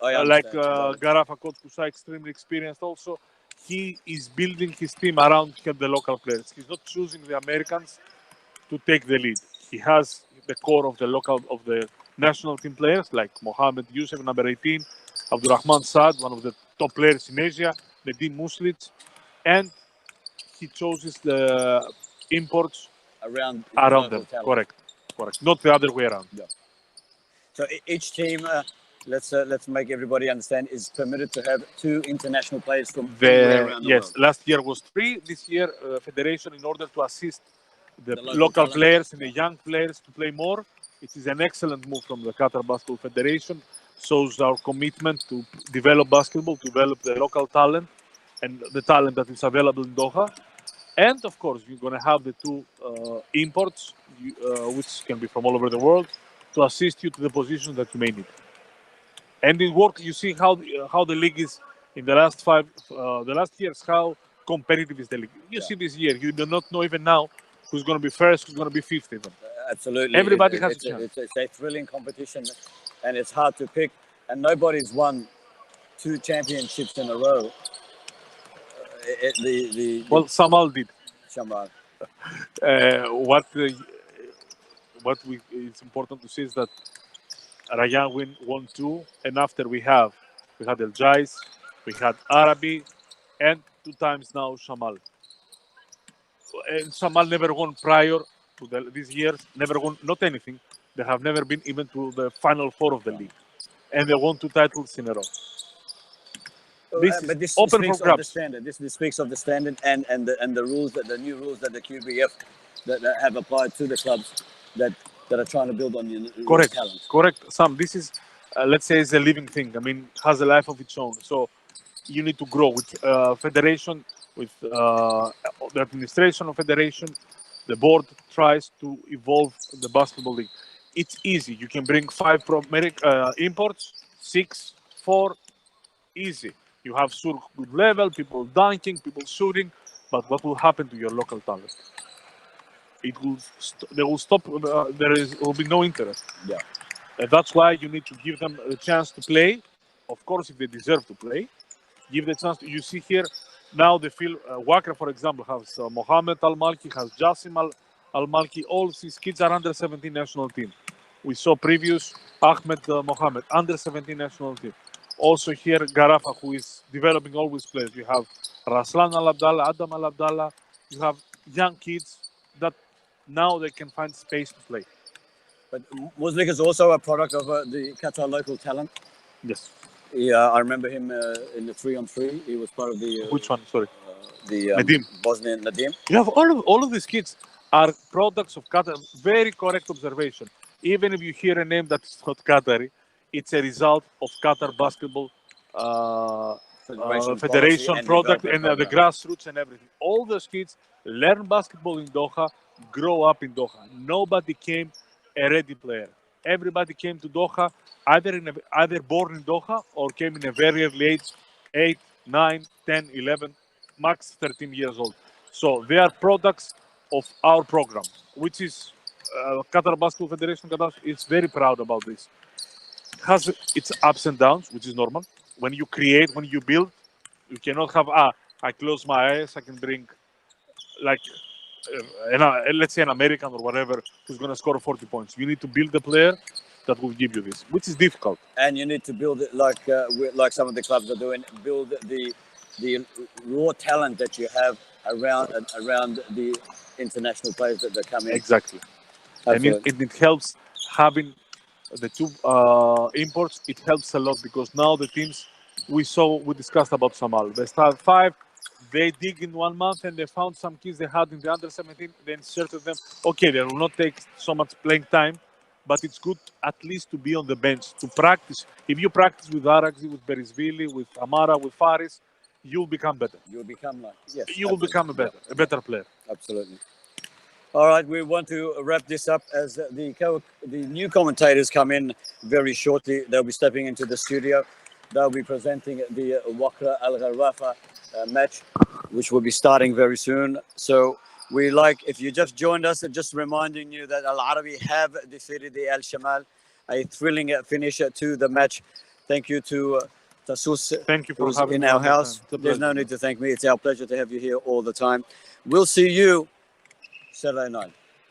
I Like understand. Garafa coach, who's extremely experienced also. He is building his team around the local players. He's not choosing the Americans to take the lead. He has the core of the national team players like Mohamed Youssef, number 18, Abdurrahman Saad, one of the top players in Asia, Nedim Muslic, and he chooses the imports around them. talent. Correct. Not the other way around. Yeah. So each team, let's make everybody understand, is permitted to have 2 international players from anywhere around the world. Yes, last year was 3. This year, Federation, in order to assist the local players and the young players to play more, it is an excellent move from the Qatar Basketball Federation. Shows our commitment to develop basketball, to develop the local talent and the talent that is available in Doha. And of course, you're going to have the 2 imports, which can be from all over the world, to assist you to the positions that you may need. And it worked. You see how the league is in the last years. How competitive is the league? You see this year. You do not know even now who's going to be first, who's going to be fifth even. Absolutely. Everybody has a chance. It's a thrilling competition, and it's hard to pick. And nobody's won 2 championships in a row. Well, Shamal did. Shamal. It's important to see is that Rayan won 2, and after we had El Jais, we had Arabi, and 2 times now Shamal. And Shamal never won prior to these years, never won not anything. They have never been even to the final 4 of the league, and they won 2 titles in a row. This open for grabs. This speaks of the standard and the rules, the new rules that the QBF that have applied to the clubs that are trying to build on your talent. Correct. Sam, this is let's say it's a living thing. I mean, has a life of its own. So you need to grow with federation, with the administration of federation. The board tries to evolve the basketball league. It's easy. You can bring 5 imports, 6, 4, easy. You have good level, people dunking, people shooting, but what will happen to your local talent? They will stop. Will be no interest. Yeah. And that's why you need to give them a chance to play. Of course, if they deserve to play, give the chance. You see here now they feel Wakra, for example, has Mohamed Al Malki, has Jassim Al Malki. All these kids are under 17 national team. We saw previous Ahmed Mohamed under 17 national team. Also here Garafa, who is developing always players. You have Raslan Al Abdallah, Adam Al Abdallah. You have young kids that now they can find space to play. But Muslik is also a product of the Qatar local talent. Yes. Yeah, I remember him in the 3-on-3. He was part of the. Which one? Sorry. The Nadim. Bosnian Nadim. You have all of these kids are products of Qatar. Very correct observation. Even if you hear a name that is not Qatari, it's a result of Qatar Basketball Federation product and the grassroots and everything. All those kids learn basketball in Doha, grow up in Doha. Nobody came a ready player. Everybody came to Doha either born in Doha or came in a very early age, 8, 9, 10, 11, max 13 years old. So they are products of our program, which is Qatar Basketball Federation. Qatar is very proud about this. It has its ups and downs, which is normal. When you create, when you build, you cannot have, I close my eyes, I can bring, like, let's say an American or whatever, who's going to score 40 points. You need to build a player that will give you this, which is difficult. And you need to build it like some of the clubs are doing, build the the raw talent that you have around the international players that come in. Exactly. Absolutely. And it helps having the two imports. It helps a lot because now the teams we discussed about Shamal. They start 5, they dig in 1 month and they found some kids they had in the under 17. They inserted them. Okay, they will not take so much playing time, but it's good at least to be on the bench to practice. If you practice with Arabi, with Berisvili, with Amara, with Faris, you'll become better. You'll become like yes. You will become a better player. Absolutely. All right, we want to wrap this up as the new commentators come in very shortly. They'll be stepping into the studio. They'll be presenting the Lكرة Al Gharrafa match, which will be starting very soon. So if you just joined us, just reminding you that Al Arabi have defeated the Al Shamal, a thrilling finish to the match. Thank you to Tassus, Thank you for who's having in me our on the house. time. There's no need to thank me. It's our pleasure to have you here all the time. We'll see you Saturday night.